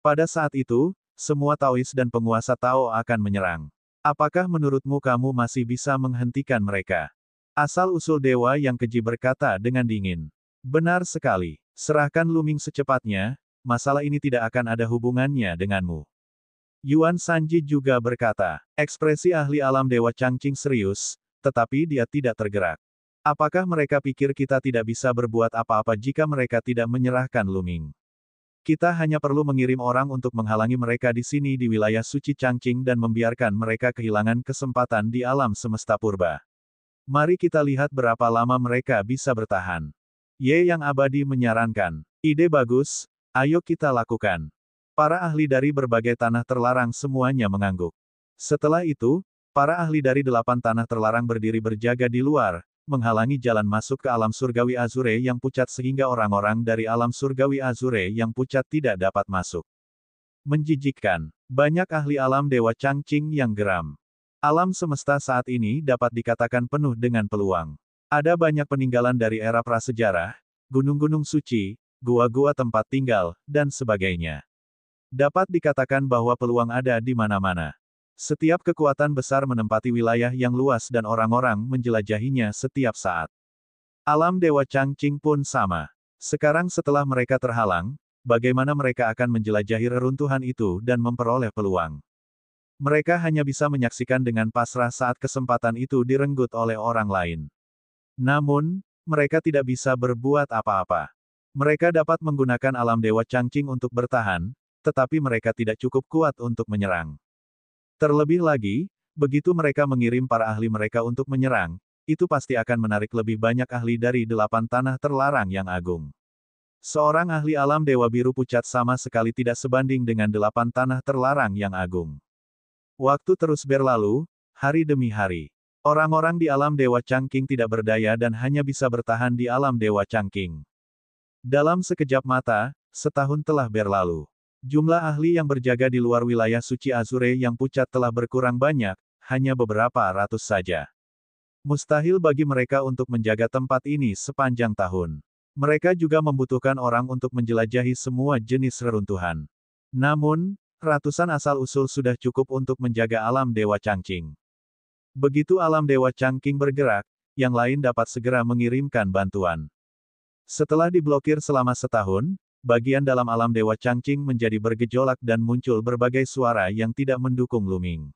Pada saat itu, semua Taois dan penguasa Tao akan menyerang. Apakah menurutmu kamu masih bisa menghentikan mereka? Asal-usul dewa yang keji berkata dengan dingin. Benar sekali. Serahkan Luming secepatnya, masalah ini tidak akan ada hubungannya denganmu. Yuan Sanji juga berkata, ekspresi ahli alam Dewa Changqing serius, tetapi dia tidak tergerak. Apakah mereka pikir kita tidak bisa berbuat apa-apa jika mereka tidak menyerahkan Luming? Kita hanya perlu mengirim orang untuk menghalangi mereka di sini di wilayah suci Changqing dan membiarkan mereka kehilangan kesempatan di alam semesta purba. Mari kita lihat berapa lama mereka bisa bertahan. Ye yang abadi menyarankan, ide bagus, ayo kita lakukan. Para ahli dari berbagai tanah terlarang semuanya mengangguk. Setelah itu, para ahli dari 8 tanah terlarang berdiri berjaga di luar, menghalangi jalan masuk ke alam surgawi Azure yang pucat sehingga orang-orang dari alam surgawi Azure yang pucat tidak dapat masuk. Menjijikkan. Banyak ahli alam Dewa Changqing yang geram. Alam semesta saat ini dapat dikatakan penuh dengan peluang. Ada banyak peninggalan dari era prasejarah, gunung-gunung suci, gua-gua tempat tinggal, dan sebagainya. Dapat dikatakan bahwa peluang ada di mana-mana. Setiap kekuatan besar menempati wilayah yang luas dan orang-orang menjelajahinya setiap saat. Alam Dewa Changqing pun sama. Sekarang setelah mereka terhalang, bagaimana mereka akan menjelajahi reruntuhan itu dan memperoleh peluang? Mereka hanya bisa menyaksikan dengan pasrah saat kesempatan itu direnggut oleh orang lain. Namun, mereka tidak bisa berbuat apa-apa. Mereka dapat menggunakan alam Dewa Changqing untuk bertahan, tetapi mereka tidak cukup kuat untuk menyerang. Terlebih lagi, begitu mereka mengirim para ahli mereka untuk menyerang, itu pasti akan menarik lebih banyak ahli dari 8 tanah terlarang yang agung. Seorang ahli alam Dewa Biru Pucat sama sekali tidak sebanding dengan 8 tanah terlarang yang agung. Waktu terus berlalu, hari demi hari. Orang-orang di alam Dewa Changqing tidak berdaya dan hanya bisa bertahan di alam Dewa Changqing. Dalam sekejap mata, setahun telah berlalu. Jumlah ahli yang berjaga di luar wilayah suci Azure yang pucat telah berkurang banyak, hanya beberapa ratus saja. Mustahil bagi mereka untuk menjaga tempat ini sepanjang tahun. Mereka juga membutuhkan orang untuk menjelajahi semua jenis reruntuhan. Namun, ratusan asal-usul sudah cukup untuk menjaga alam Dewa Changqing. Begitu alam Dewa Changqing bergerak, yang lain dapat segera mengirimkan bantuan. Setelah diblokir selama setahun, bagian dalam alam Dewa Changqing menjadi bergejolak dan muncul berbagai suara yang tidak mendukung Lu Ming.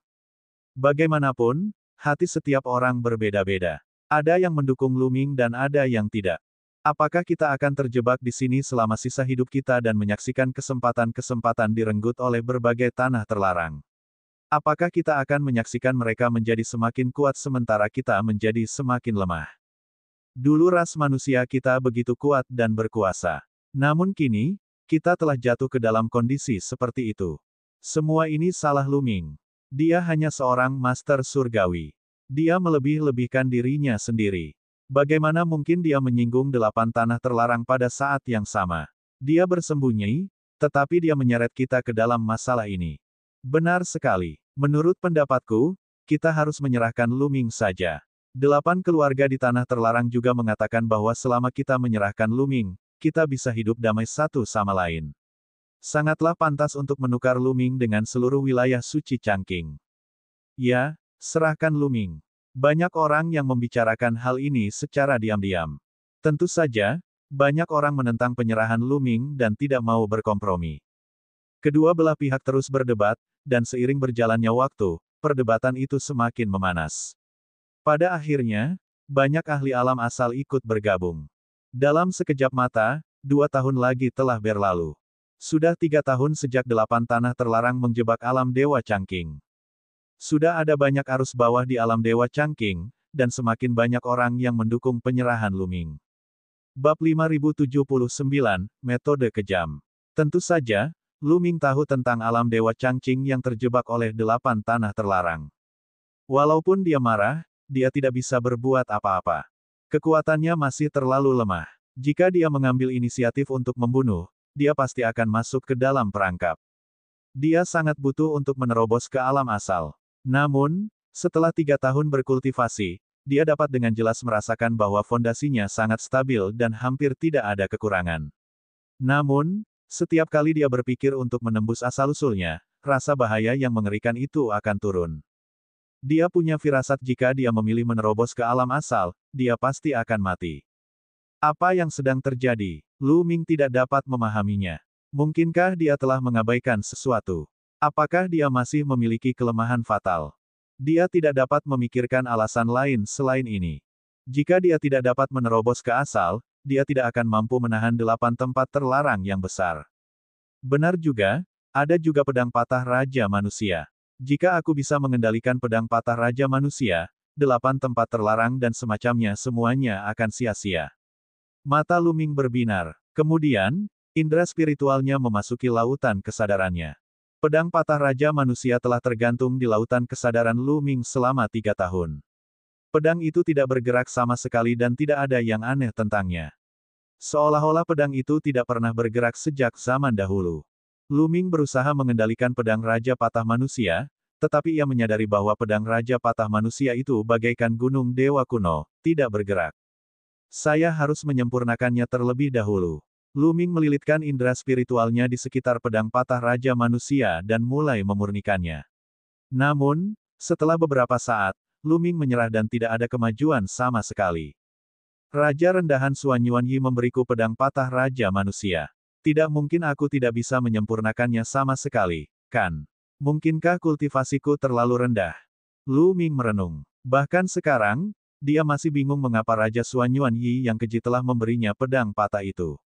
Bagaimanapun, hati setiap orang berbeda-beda. Ada yang mendukung Lu Ming dan ada yang tidak. Apakah kita akan terjebak di sini selama sisa hidup kita dan menyaksikan kesempatan-kesempatan direnggut oleh berbagai tanah terlarang? Apakah kita akan menyaksikan mereka menjadi semakin kuat sementara kita menjadi semakin lemah? Dulu ras manusia kita begitu kuat dan berkuasa. Namun kini, kita telah jatuh ke dalam kondisi seperti itu. Semua ini salah Lu Ming. Dia hanya seorang master surgawi. Dia melebih-lebihkan dirinya sendiri. Bagaimana mungkin dia menyinggung 8 tanah terlarang pada saat yang sama? Dia bersembunyi, tetapi dia menyeret kita ke dalam masalah ini. Benar sekali. Menurut pendapatku, kita harus menyerahkan Lu Ming saja. 8 keluarga di tanah terlarang juga mengatakan bahwa selama kita menyerahkan Lu Ming, kita bisa hidup damai satu sama lain. Sangatlah pantas untuk menukar Lu Ming dengan seluruh wilayah suci Changqing. Ya, serahkan Lu Ming. Banyak orang yang membicarakan hal ini secara diam-diam. Tentu saja, banyak orang menentang penyerahan Lu Ming dan tidak mau berkompromi. Kedua belah pihak terus berdebat, dan seiring berjalannya waktu, perdebatan itu semakin memanas. Pada akhirnya, banyak ahli alam asal ikut bergabung. Dalam sekejap mata, 2 tahun lagi telah berlalu. Sudah 3 tahun sejak 8 tanah terlarang menjebak alam Dewa Changqing. Sudah ada banyak arus bawah di alam Dewa Changqing, dan semakin banyak orang yang mendukung penyerahan Lu Ming. Bab 5079, Metode Kejam. Tentu saja, Lu Ming tahu tentang alam Dewa Changqing yang terjebak oleh 8 tanah terlarang. Walaupun dia marah, dia tidak bisa berbuat apa-apa. Kekuatannya masih terlalu lemah. Jika dia mengambil inisiatif untuk membunuh, dia pasti akan masuk ke dalam perangkap. Dia sangat butuh untuk menerobos ke alam asal. Namun, setelah 3 tahun berkultivasi, dia dapat dengan jelas merasakan bahwa fondasinya sangat stabil dan hampir tidak ada kekurangan. Namun, setiap kali dia berpikir untuk menembus asal-usulnya, rasa bahaya yang mengerikan itu akan turun. Dia punya firasat jika dia memilih menerobos ke alam asal, dia pasti akan mati. Apa yang sedang terjadi? Lu Ming tidak dapat memahaminya. Mungkinkah dia telah mengabaikan sesuatu? Apakah dia masih memiliki kelemahan fatal? Dia tidak dapat memikirkan alasan lain selain ini. Jika dia tidak dapat menerobos ke asal, dia tidak akan mampu menahan 8 tempat terlarang yang besar. Benar juga, ada juga pedang patah Raja Manusia. Jika aku bisa mengendalikan pedang patah Raja Manusia, 8 tempat terlarang dan semacamnya semuanya akan sia-sia. Mata Lu Ming berbinar. Kemudian, indera spiritualnya memasuki lautan kesadarannya. Pedang patah Raja Manusia telah tergantung di lautan kesadaran Lu Ming selama 3 tahun. Pedang itu tidak bergerak sama sekali dan tidak ada yang aneh tentangnya. Seolah-olah pedang itu tidak pernah bergerak sejak zaman dahulu. Lu Ming berusaha mengendalikan pedang Raja Patah Manusia, tetapi ia menyadari bahwa pedang Raja Patah Manusia itu bagaikan gunung dewa kuno, tidak bergerak. Saya harus menyempurnakannya terlebih dahulu. Lu Ming melilitkan indera spiritualnya di sekitar pedang patah Raja Manusia dan mulai memurnikannya. Namun, setelah beberapa saat, Lu Ming menyerah dan tidak ada kemajuan sama sekali. Raja rendahan Suan Yuanyi memberiku pedang patah Raja Manusia. Tidak mungkin aku tidak bisa menyempurnakannya sama sekali, kan? Mungkinkah kultivasiku terlalu rendah? Lu Ming merenung. Bahkan sekarang, dia masih bingung mengapa Raja Suan Yuanyi yang keji telah memberinya pedang patah itu.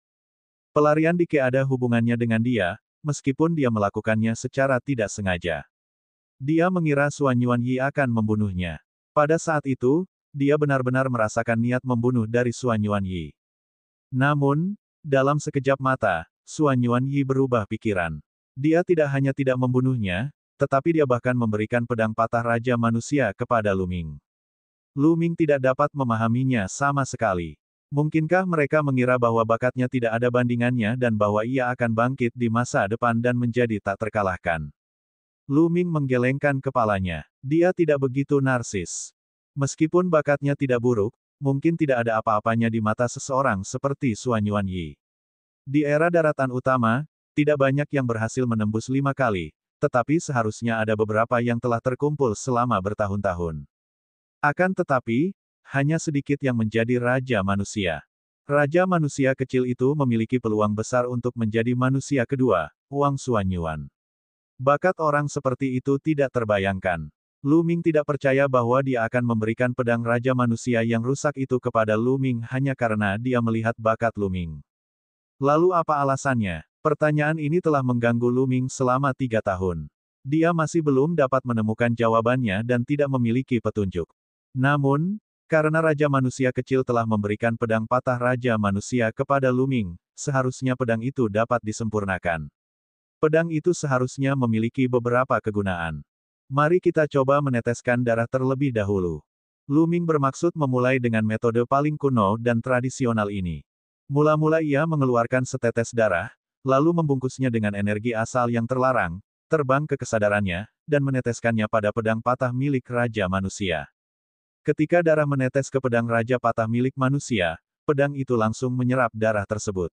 Pelarian Dike ada hubungannya dengan dia, meskipun dia melakukannya secara tidak sengaja. Dia mengira Suan Yuanyi akan membunuhnya. Pada saat itu, dia benar-benar merasakan niat membunuh dari Suan Yuanyi. Namun, dalam sekejap mata, Suan Yuanyi berubah pikiran. Dia tidak hanya tidak membunuhnya, tetapi dia bahkan memberikan pedang patah Raja Manusia kepada Lu Ming. Lu Ming tidak dapat memahaminya sama sekali. Mungkinkah mereka mengira bahwa bakatnya tidak ada bandingannya dan bahwa ia akan bangkit di masa depan dan menjadi tak terkalahkan? Lu Ming menggelengkan kepalanya. Dia tidak begitu narsis. Meskipun bakatnya tidak buruk, mungkin tidak ada apa-apanya di mata seseorang seperti Suan Yuanyi. Di era daratan utama, tidak banyak yang berhasil menembus 5 kali, tetapi seharusnya ada beberapa yang telah terkumpul selama bertahun-tahun. Akan tetapi, hanya sedikit yang menjadi Raja Manusia. Raja Manusia kecil itu memiliki peluang besar untuk menjadi manusia kedua, Wang Suanyuan. Bakat orang seperti itu tidak terbayangkan. Lu Ming tidak percaya bahwa dia akan memberikan pedang Raja Manusia yang rusak itu kepada Lu Ming hanya karena dia melihat bakat Lu Ming. Lalu apa alasannya? Pertanyaan ini telah mengganggu Lu Ming selama 3 tahun. Dia masih belum dapat menemukan jawabannya dan tidak memiliki petunjuk. Namun, karena Raja Manusia kecil telah memberikan pedang patah Raja Manusia kepada Lu Ming, seharusnya pedang itu dapat disempurnakan. Pedang itu seharusnya memiliki beberapa kegunaan. Mari kita coba meneteskan darah terlebih dahulu. Lu Ming bermaksud memulai dengan metode paling kuno dan tradisional ini. Mula-mula ia mengeluarkan setetes darah, lalu membungkusnya dengan energi asal yang terlarang, terbang ke kesadarannya, dan meneteskannya pada pedang patah milik Raja Manusia. Ketika darah menetes ke pedang Raja patah milik manusia, pedang itu langsung menyerap darah tersebut.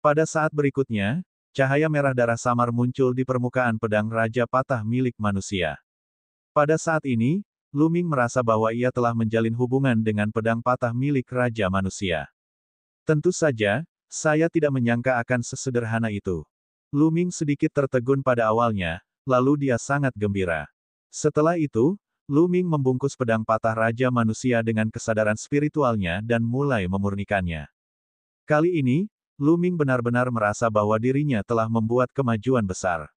Pada saat berikutnya, cahaya merah darah samar muncul di permukaan pedang Raja patah milik manusia. Pada saat ini, Lu Ming merasa bahwa ia telah menjalin hubungan dengan pedang patah milik Raja Manusia. Tentu saja, saya tidak menyangka akan sesederhana itu. Lu Ming sedikit tertegun pada awalnya, lalu dia sangat gembira. Setelah itu, Lu Ming membungkus pedang patah Raja Manusia dengan kesadaran spiritualnya dan mulai memurnikannya. Kali ini, Lu Ming benar-benar merasa bahwa dirinya telah membuat kemajuan besar.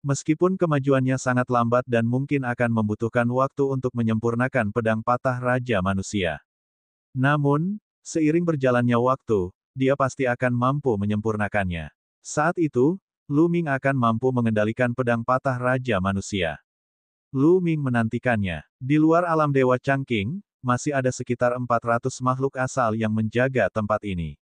Meskipun kemajuannya sangat lambat dan mungkin akan membutuhkan waktu untuk menyempurnakan pedang patah Raja Manusia. Namun, seiring berjalannya waktu, dia pasti akan mampu menyempurnakannya. Saat itu, Lu Ming akan mampu mengendalikan pedang patah Raja Manusia. Lu Ming menantikannya. Di luar alam Dewa Changqing, masih ada sekitar 400 makhluk asal yang menjaga tempat ini.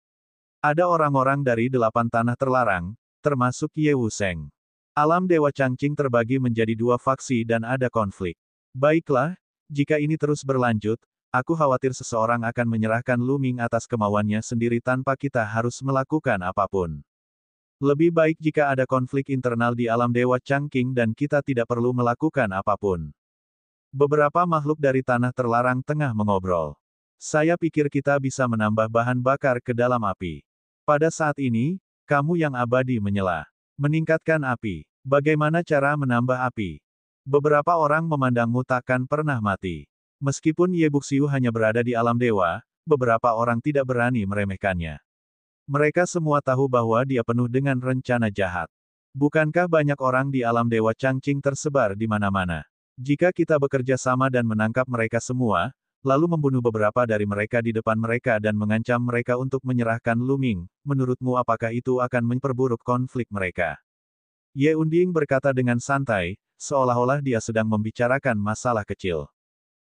Ada orang-orang dari 8 tanah terlarang, termasuk Ye Wusheng. Alam Dewa Changqing terbagi menjadi 2 faksi dan ada konflik. Baiklah, jika ini terus berlanjut, aku khawatir seseorang akan menyerahkan Lu Ming atas kemauannya sendiri tanpa kita harus melakukan apapun. Lebih baik jika ada konflik internal di alam Dewa Changqing dan kita tidak perlu melakukan apapun. Beberapa makhluk dari tanah terlarang tengah mengobrol. Saya pikir kita bisa menambah bahan bakar ke dalam api. Pada saat ini, kamu yang abadi menyela. Meningkatkan api. Bagaimana cara menambah api? Beberapa orang memandangmu takkan pernah mati. Meskipun Ye Buxiu hanya berada di alam dewa, beberapa orang tidak berani meremehkannya. Mereka semua tahu bahwa dia penuh dengan rencana jahat. Bukankah banyak orang di alam Dewa Changqing tersebar di mana-mana? Jika kita bekerja sama dan menangkap mereka semua, lalu membunuh beberapa dari mereka di depan mereka dan mengancam mereka untuk menyerahkan Lu Ming, menurutmu apakah itu akan memperburuk konflik mereka? Ye Unding berkata dengan santai, seolah-olah dia sedang membicarakan masalah kecil.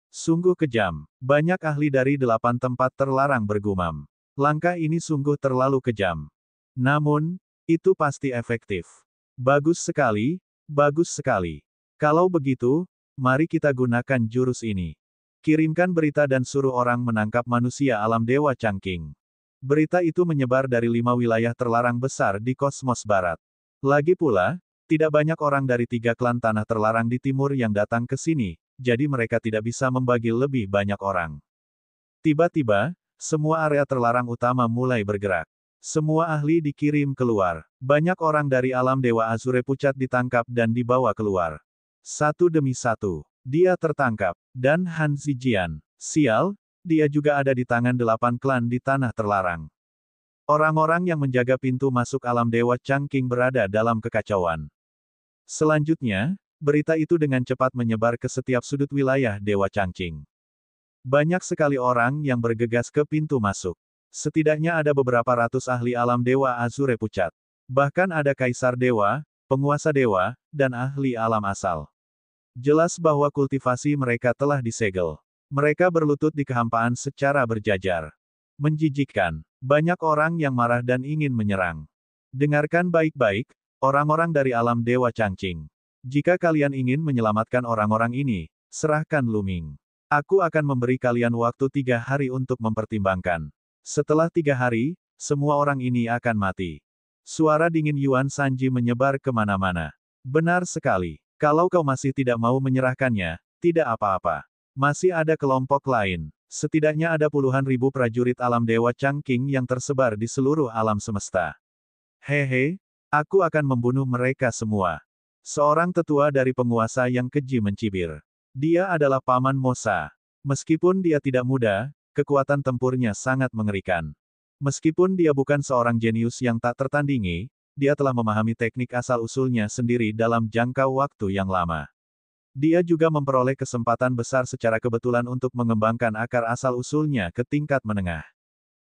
Sungguh kejam. Banyak ahli dari 8 tempat terlarang bergumam. Langkah ini sungguh terlalu kejam. Namun, itu pasti efektif. Bagus sekali, bagus sekali. Kalau begitu, mari kita gunakan jurus ini. Kirimkan berita dan suruh orang menangkap manusia alam Dewa Changqing. Berita itu menyebar dari 5 wilayah terlarang besar di kosmos barat. Lagi pula, tidak banyak orang dari 3 klan tanah terlarang di timur yang datang ke sini, jadi mereka tidak bisa membagi lebih banyak orang. Tiba-tiba, semua area terlarang utama mulai bergerak. Semua ahli dikirim keluar. Banyak orang dari alam Dewa Azure Pucat ditangkap dan dibawa keluar. Satu demi satu, dia tertangkap. Dan Han Zijian, sial, dia juga ada di tangan 8 klan di tanah terlarang. Orang-orang yang menjaga pintu masuk alam Dewa Changqing berada dalam kekacauan. Selanjutnya, berita itu dengan cepat menyebar ke setiap sudut wilayah Dewa Changqing. Banyak sekali orang yang bergegas ke pintu masuk. Setidaknya ada beberapa ratus ahli alam Dewa Azure Pucat. Bahkan ada Kaisar Dewa, Penguasa Dewa, dan ahli alam asal. Jelas bahwa kultivasi mereka telah disegel. Mereka berlutut di kehampaan secara berjajar. Menjijikkan. Banyak orang yang marah dan ingin menyerang. Dengarkan baik-baik, orang-orang dari alam Dewa Changqing. Jika kalian ingin menyelamatkan orang-orang ini, serahkan Luming. Aku akan memberi kalian waktu 3 hari untuk mempertimbangkan. Setelah 3 hari, semua orang ini akan mati. Suara dingin Yuan Sanji menyebar kemana-mana. Benar sekali. Kalau kau masih tidak mau menyerahkannya, tidak apa-apa. Masih ada kelompok lain. Setidaknya ada puluhan ribu prajurit alam Dewa Changqing yang tersebar di seluruh alam semesta. Hehe, aku akan membunuh mereka semua. Seorang tetua dari penguasa yang keji mencibir. Dia adalah Paman Mosa. Meskipun dia tidak muda, kekuatan tempurnya sangat mengerikan. Meskipun dia bukan seorang jenius yang tak tertandingi, dia telah memahami teknik asal-usulnya sendiri dalam jangka waktu yang lama. Dia juga memperoleh kesempatan besar secara kebetulan untuk mengembangkan akar asal-usulnya ke tingkat menengah.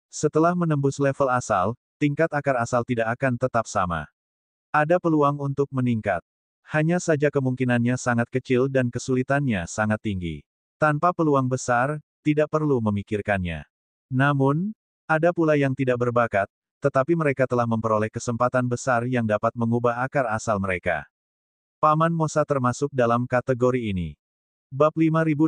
Setelah menembus level asal, tingkat akar asal tidak akan tetap sama. Ada peluang untuk meningkat. Hanya saja kemungkinannya sangat kecil dan kesulitannya sangat tinggi. Tanpa peluang besar, tidak perlu memikirkannya. Namun, ada pula yang tidak berbakat, tetapi mereka telah memperoleh kesempatan besar yang dapat mengubah akar asal mereka. Paman Mosa termasuk dalam kategori ini. Bab 5080,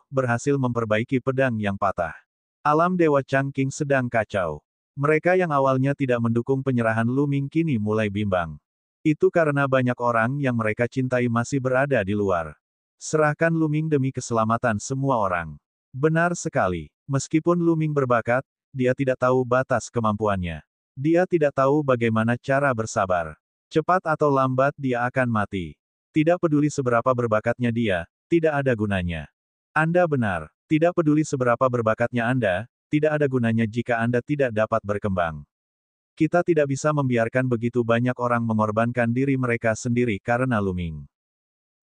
berhasil memperbaiki pedang yang patah. Alam Dewa Changqing sedang kacau. Mereka yang awalnya tidak mendukung penyerahan Luming kini mulai bimbang. Itu karena banyak orang yang mereka cintai masih berada di luar. Serahkan Luming demi keselamatan semua orang. Benar sekali. Meskipun Luming berbakat, dia tidak tahu batas kemampuannya. Dia tidak tahu bagaimana cara bersabar. Cepat atau lambat dia akan mati. Tidak peduli seberapa berbakatnya dia, tidak ada gunanya. Anda benar. Tidak peduli seberapa berbakatnya Anda, tidak ada gunanya jika Anda tidak dapat berkembang. Kita tidak bisa membiarkan begitu banyak orang mengorbankan diri mereka sendiri karena Luming.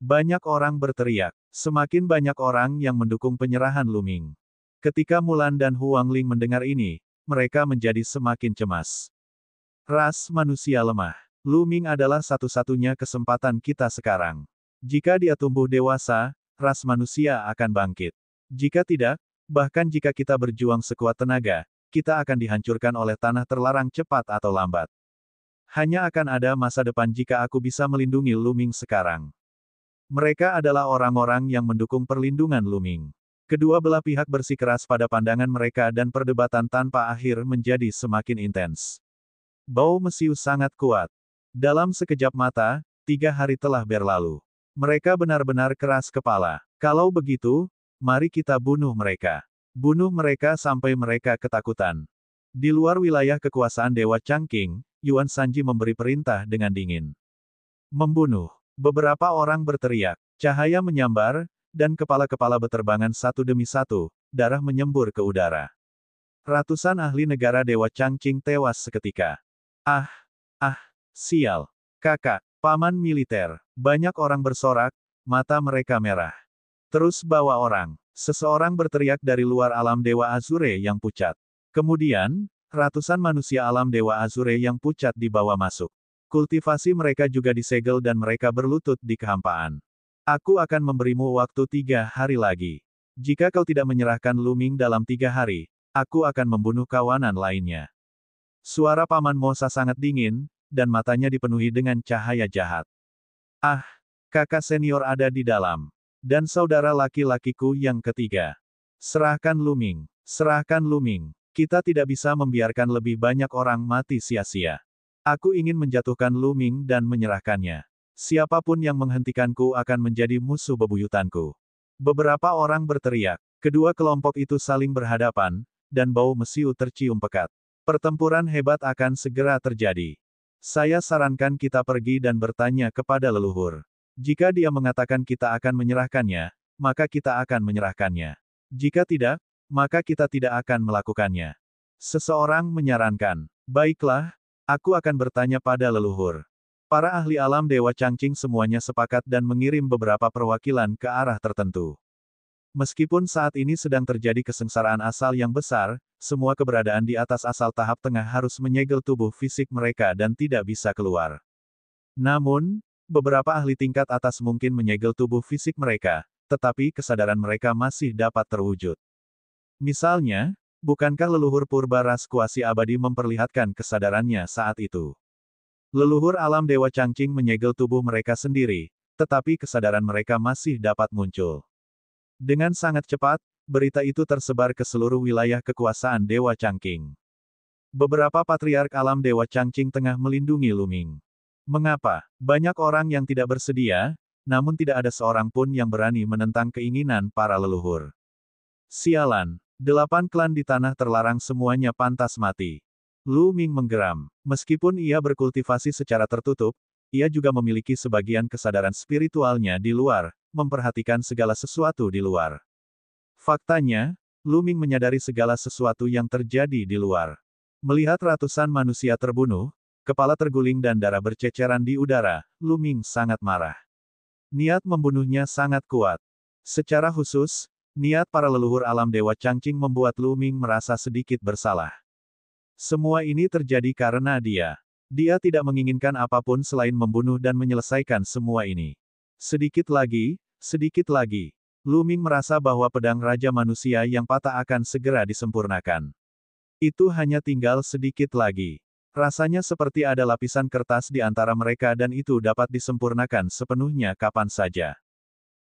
Banyak orang berteriak. Semakin banyak orang yang mendukung penyerahan Luming. Ketika Mulan dan Huang Ling mendengar ini, mereka menjadi semakin cemas. Ras manusia lemah. Luming adalah satu-satunya kesempatan kita sekarang. Jika dia tumbuh dewasa, ras manusia akan bangkit. Jika tidak, bahkan jika kita berjuang sekuat tenaga, kita akan dihancurkan oleh tanah terlarang cepat atau lambat. Hanya akan ada masa depan jika aku bisa melindungi Luming sekarang. Mereka adalah orang-orang yang mendukung perlindungan Luming. Kedua belah pihak bersikeras pada pandangan mereka dan perdebatan tanpa akhir menjadi semakin intens. Bau mesiu sangat kuat. Dalam sekejap mata, 3 hari telah berlalu. Mereka benar-benar keras kepala. Kalau begitu, mari kita bunuh mereka. Bunuh mereka sampai mereka ketakutan. Di luar wilayah kekuasaan Dewa Changqing, Yuan Sanji memberi perintah dengan dingin. Membunuh. Beberapa orang berteriak. Cahaya menyambar, dan kepala-kepala beterbangan satu demi satu, darah menyembur ke udara. Ratusan ahli negara Dewa Changqing tewas seketika. Sial. Kakak, paman militer. Banyak orang bersorak, mata mereka merah. Terus bawa orang. Seseorang berteriak dari luar alam Dewa Azure yang pucat. Kemudian, ratusan manusia alam Dewa Azure yang pucat dibawa masuk. Kultivasi mereka juga disegel dan mereka berlutut di kehampaan. Aku akan memberimu waktu 3 hari lagi. Jika kau tidak menyerahkan Luming dalam 3 hari, aku akan membunuh kawanan lainnya. Suara Paman Mosa sangat dingin, dan matanya dipenuhi dengan cahaya jahat. Kakak senior ada di dalam. Dan saudara laki-lakiku yang ketiga. Serahkan Luming. Serahkan Luming. Kita tidak bisa membiarkan lebih banyak orang mati sia-sia. Aku ingin menjatuhkan Lu Ming dan menyerahkannya. Siapapun yang menghentikanku akan menjadi musuh bebuyutanku. Beberapa orang berteriak. Kedua kelompok itu saling berhadapan, dan bau mesiu tercium pekat. Pertempuran hebat akan segera terjadi. Saya sarankan kita pergi dan bertanya kepada leluhur. Jika dia mengatakan kita akan menyerahkannya, maka kita akan menyerahkannya. Jika tidak, maka kita tidak akan melakukannya. Seseorang menyarankan, baiklah, aku akan bertanya pada leluhur. Para ahli alam Dewa Changqing semuanya sepakat dan mengirim beberapa perwakilan ke arah tertentu. Meskipun saat ini sedang terjadi kesengsaraan asal yang besar, semua keberadaan di atas asal tahap tengah harus menyegel tubuh fisik mereka dan tidak bisa keluar. Namun, beberapa ahli tingkat atas mungkin menyegel tubuh fisik mereka, tetapi kesadaran mereka masih dapat terwujud. Misalnya, bukankah leluhur purba ras kuasi abadi memperlihatkan kesadarannya saat itu? Leluhur alam Dewa Changqing menyegel tubuh mereka sendiri, tetapi kesadaran mereka masih dapat muncul. Dengan sangat cepat, berita itu tersebar ke seluruh wilayah kekuasaan Dewa Changqing. Beberapa patriark alam Dewa Changqing tengah melindungi Lu Ming. Mengapa? Banyak orang yang tidak bersedia, namun tidak ada seorang pun yang berani menentang keinginan para leluhur. Sialan, 8 klan di tanah terlarang semuanya pantas mati. Lu Ming menggeram. Meskipun ia berkultivasi secara tertutup, ia juga memiliki sebagian kesadaran spiritualnya di luar, memperhatikan segala sesuatu di luar. Faktanya, Lu Ming menyadari segala sesuatu yang terjadi di luar. Melihat ratusan manusia terbunuh, kepala terguling dan darah berceceran di udara, Lu Ming sangat marah. Niat membunuhnya sangat kuat. Secara khusus, niat para leluhur alam Dewa Changqing membuat Lu Ming merasa sedikit bersalah. Semua ini terjadi karena dia. Dia tidak menginginkan apapun selain membunuh dan menyelesaikan semua ini. Sedikit lagi, Lu Ming merasa bahwa pedang Raja Manusia yang patah akan segera disempurnakan. Itu hanya tinggal sedikit lagi. Rasanya seperti ada lapisan kertas di antara mereka dan itu dapat disempurnakan sepenuhnya kapan saja.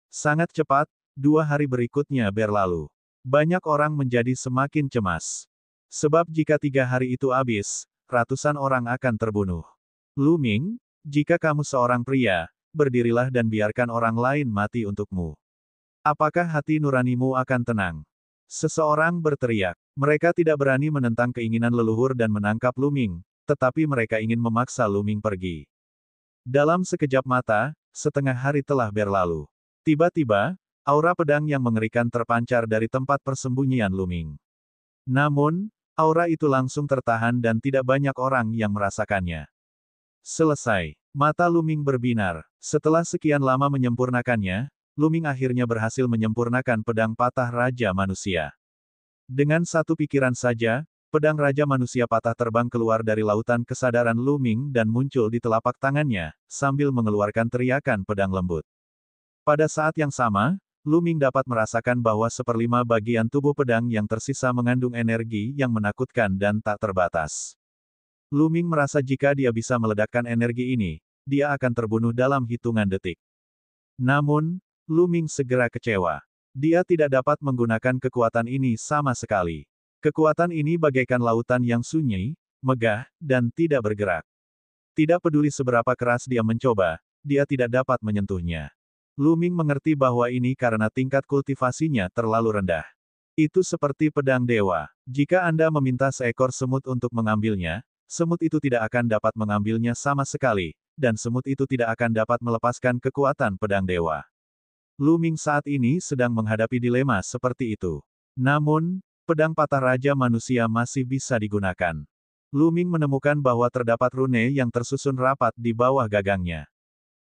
Sangat cepat, 2 hari berikutnya berlalu. Banyak orang menjadi semakin cemas. Sebab jika 3 hari itu habis, ratusan orang akan terbunuh. Lu Ming, jika kamu seorang pria, berdirilah dan biarkan orang lain mati untukmu. Apakah hati nuranimu akan tenang? Seseorang berteriak. Mereka tidak berani menentang keinginan leluhur dan menangkap Lu Ming, tetapi mereka ingin memaksa Lu Ming pergi. Dalam sekejap mata, setengah hari telah berlalu. Tiba-tiba, aura pedang yang mengerikan terpancar dari tempat persembunyian Lu Ming. Namun, aura itu langsung tertahan dan tidak banyak orang yang merasakannya. Selesai. Mata Lu Ming berbinar. Setelah sekian lama menyempurnakannya, Lu Ming akhirnya berhasil menyempurnakan pedang patah Raja Manusia. Dengan satu pikiran saja, pedang Raja Manusia patah terbang keluar dari lautan kesadaran Lu Ming dan muncul di telapak tangannya, sambil mengeluarkan teriakan pedang lembut. Pada saat yang sama, Lu Ming dapat merasakan bahwa 1/5 bagian tubuh pedang yang tersisa mengandung energi yang menakutkan dan tak terbatas. Lu Ming merasa jika dia bisa meledakkan energi ini, dia akan terbunuh dalam hitungan detik. Namun, Lu Ming segera kecewa. Dia tidak dapat menggunakan kekuatan ini sama sekali. Kekuatan ini bagaikan lautan yang sunyi, megah, dan tidak bergerak. Tidak peduli seberapa keras dia mencoba, dia tidak dapat menyentuhnya. Lu Ming mengerti bahwa ini karena tingkat kultivasinya terlalu rendah. Itu seperti pedang dewa. Jika Anda meminta seekor semut untuk mengambilnya, semut itu tidak akan dapat mengambilnya sama sekali, dan semut itu tidak akan dapat melepaskan kekuatan pedang dewa. Lu Ming saat ini sedang menghadapi dilema seperti itu. Namun, pedang patah Raja Manusia masih bisa digunakan. Lu Ming menemukan bahwa terdapat rune yang tersusun rapat di bawah gagangnya.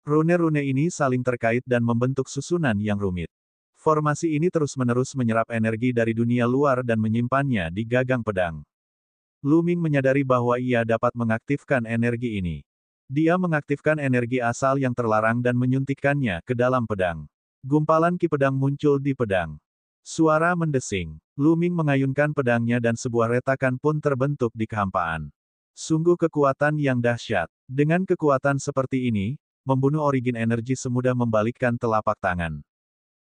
Rune-rune ini saling terkait dan membentuk susunan yang rumit. Formasi ini terus-menerus menyerap energi dari dunia luar dan menyimpannya di gagang pedang. Lu Ming menyadari bahwa ia dapat mengaktifkan energi ini. Dia mengaktifkan energi asal yang terlarang dan menyuntikkannya ke dalam pedang. Gumpalan ki pedang muncul di pedang. Suara mendesing. Lu Ming mengayunkan pedangnya dan sebuah retakan pun terbentuk di kehampaan. Sungguh kekuatan yang dahsyat. Dengan kekuatan seperti ini, membunuh origin energi semudah membalikkan telapak tangan.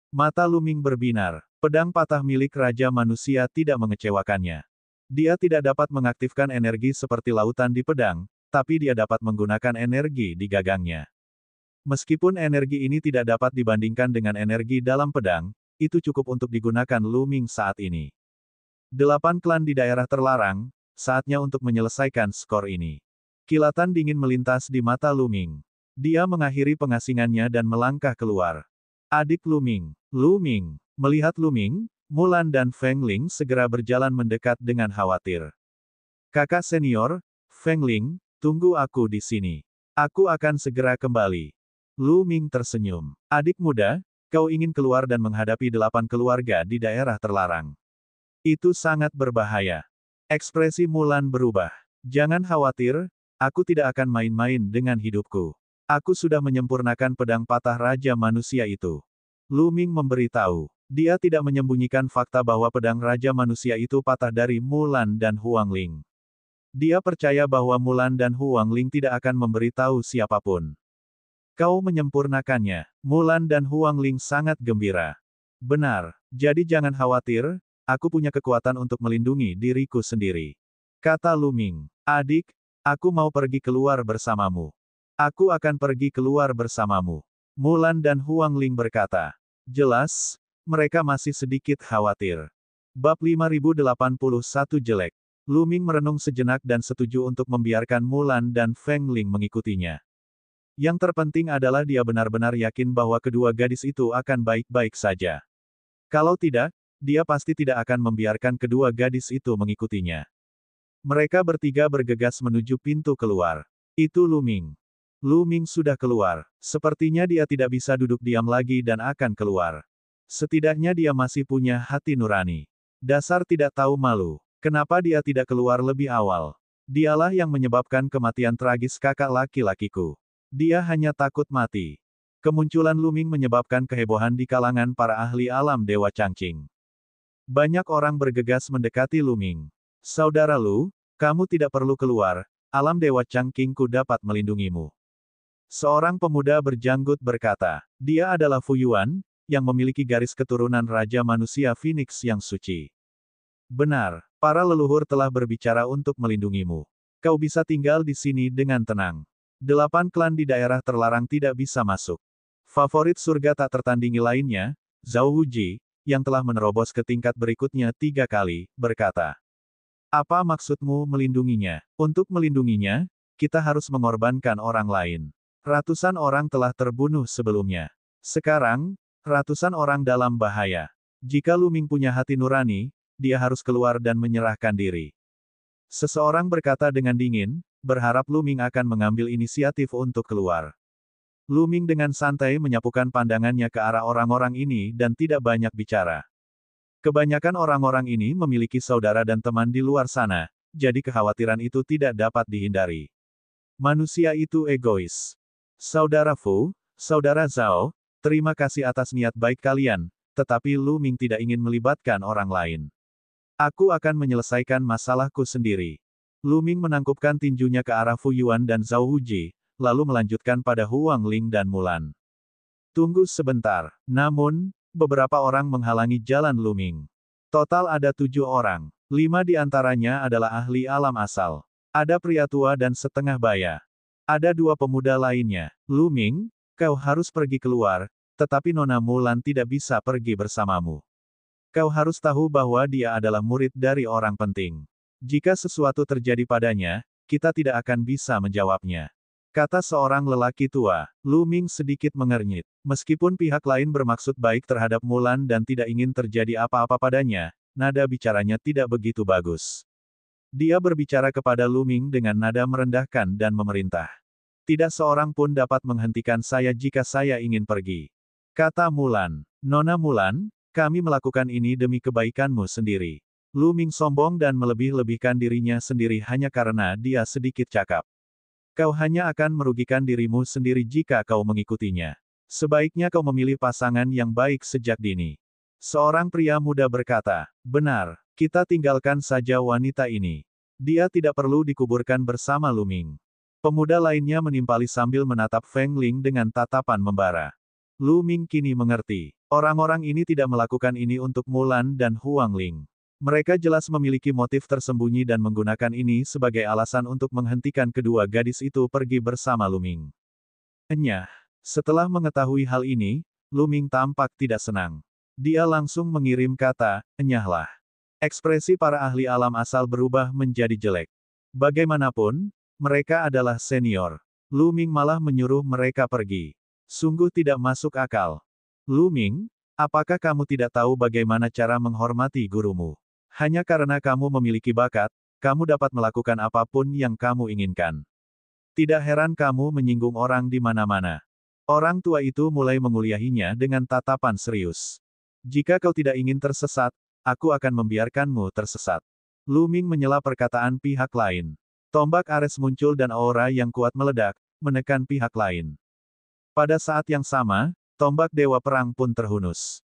Mata Lu Ming berbinar. Pedang patah milik Raja Manusia tidak mengecewakannya. Dia tidak dapat mengaktifkan energi seperti lautan di pedang, tapi dia dapat menggunakan energi di gagangnya. Meskipun energi ini tidak dapat dibandingkan dengan energi dalam pedang, itu cukup untuk digunakan Lu Ming saat ini. 8 klan di daerah terlarang, saatnya untuk menyelesaikan skor ini. Kilatan dingin melintas di mata Lu Ming. Dia mengakhiri pengasingannya dan melangkah keluar. Adik Lu Ming. Lu Ming. Melihat Lu Ming, Mulan dan Feng Ling segera berjalan mendekat dengan khawatir. Kakak senior, Feng Ling, tunggu aku di sini. Aku akan segera kembali. Lu Ming tersenyum. Adik muda, kau ingin keluar dan menghadapi 8 keluarga di daerah terlarang. Itu sangat berbahaya. Ekspresi Mulan berubah. Jangan khawatir, aku tidak akan main-main dengan hidupku. Aku sudah menyempurnakan pedang patah Raja Manusia itu. Lu Ming memberitahu. Dia tidak menyembunyikan fakta bahwa pedang Raja Manusia itu patah dari Mulan dan Huang Ling. Dia percaya bahwa Mulan dan Huang Ling tidak akan memberitahu siapapun. Kau menyempurnakannya. Mulan dan Huang Ling sangat gembira. Benar, jadi jangan khawatir, aku punya kekuatan untuk melindungi diriku sendiri. Kata Lu Ming. Adik, aku mau pergi keluar bersamamu. Aku akan pergi keluar bersamamu. Mulan dan Huang Ling berkata. Jelas, mereka masih sedikit khawatir. Bab 5081 jelek. Lu Ming merenung sejenak dan setuju untuk membiarkan Mulan dan Feng Ling mengikutinya. Yang terpenting adalah dia benar-benar yakin bahwa kedua gadis itu akan baik-baik saja. Kalau tidak, dia pasti tidak akan membiarkan kedua gadis itu mengikutinya. Mereka bertiga bergegas menuju pintu keluar. Itu Lu Ming. Lu Ming sudah keluar. Sepertinya dia tidak bisa duduk diam lagi dan akan keluar. Setidaknya dia masih punya hati nurani. Dasar tidak tahu malu. Kenapa dia tidak keluar lebih awal? Dialah yang menyebabkan kematian tragis kakak laki-lakiku. Dia hanya takut mati. Kemunculan Lu Ming menyebabkan kehebohan di kalangan para ahli alam Dewa Changqing. Banyak orang bergegas mendekati Lu Ming. Saudara Lu, kamu tidak perlu keluar, alam Dewa Changqingku dapat melindungimu. Seorang pemuda berjanggut berkata, dia adalah Fu Yuan, yang memiliki garis keturunan Raja Manusia Phoenix yang suci. Benar, para leluhur telah berbicara untuk melindungimu. Kau bisa tinggal di sini dengan tenang. 8 klan di daerah terlarang tidak bisa masuk. Favorit surga tak tertandingi lainnya, Zhao Wuji, yang telah menerobos ke tingkat berikutnya 3 kali, berkata. Apa maksudmu melindunginya? Untuk melindunginya, kita harus mengorbankan orang lain. Ratusan orang telah terbunuh sebelumnya. Sekarang, ratusan orang dalam bahaya. Jika Lu Ming punya hati nurani, dia harus keluar dan menyerahkan diri. Seseorang berkata dengan dingin, berharap Lu Ming akan mengambil inisiatif untuk keluar. Lu Ming dengan santai menyapukan pandangannya ke arah orang-orang ini dan tidak banyak bicara. Kebanyakan orang-orang ini memiliki saudara dan teman di luar sana, jadi kekhawatiran itu tidak dapat dihindari. Manusia itu egois. Saudara Fu, Saudara Zhao, terima kasih atas niat baik kalian, tetapi Lu Ming tidak ingin melibatkan orang lain. Aku akan menyelesaikan masalahku sendiri. Lu Ming menangkupkan tinjunya ke arah Fu Yuan dan Zhao Wuji, lalu melanjutkan pada Huang Ling dan Mulan. Tunggu sebentar. Namun, beberapa orang menghalangi jalan Lu Ming. Total ada 7 orang. 5 di antaranya adalah ahli alam asal. Ada pria tua dan setengah baya. Ada 2 pemuda lainnya. Lu Ming, kau harus pergi keluar, tetapi Nona Mulan tidak bisa pergi bersamamu. Kau harus tahu bahwa dia adalah murid dari orang penting. Jika sesuatu terjadi padanya, kita tidak akan bisa menjawabnya. Kata seorang lelaki tua. Lu Ming sedikit mengernyit. Meskipun pihak lain bermaksud baik terhadap Mulan dan tidak ingin terjadi apa-apa padanya, nada bicaranya tidak begitu bagus. Dia berbicara kepada Lu Ming dengan nada merendahkan dan memerintah. Tidak seorang pun dapat menghentikan saya jika saya ingin pergi. Kata Mulan. Nona Mulan, kami melakukan ini demi kebaikanmu sendiri. Lu Ming sombong dan melebih-lebihkan dirinya sendiri hanya karena dia sedikit cakap. Kau hanya akan merugikan dirimu sendiri jika kau mengikutinya. Sebaiknya kau memilih pasangan yang baik sejak dini. Seorang pria muda berkata, benar, kita tinggalkan saja wanita ini. Dia tidak perlu dikuburkan bersama Lu Ming. Pemuda lainnya menimpali sambil menatap Feng Ling dengan tatapan membara. Lu Ming kini mengerti. Orang-orang ini tidak melakukan ini untuk Mulan dan Huang Ling. Mereka jelas memiliki motif tersembunyi dan menggunakan ini sebagai alasan untuk menghentikan kedua gadis itu pergi bersama Luming. Enyah. Setelah mengetahui hal ini, Luming tampak tidak senang. Dia langsung mengirim kata, "Enyahlah." Ekspresi para ahli alam asal berubah menjadi jelek. Bagaimanapun, mereka adalah senior. Luming malah menyuruh mereka pergi. Sungguh tidak masuk akal. Luming, apakah kamu tidak tahu bagaimana cara menghormati gurumu? Hanya karena kamu memiliki bakat, kamu dapat melakukan apapun yang kamu inginkan. Tidak heran kamu menyinggung orang di mana-mana. Orang tua itu mulai menguliahinya dengan tatapan serius. Jika kau tidak ingin tersesat, aku akan membiarkanmu tersesat. Luming menyela perkataan pihak lain. Tombak Ares muncul dan aura yang kuat meledak, menekan pihak lain. Pada saat yang sama, tombak Dewa Perang pun terhunus.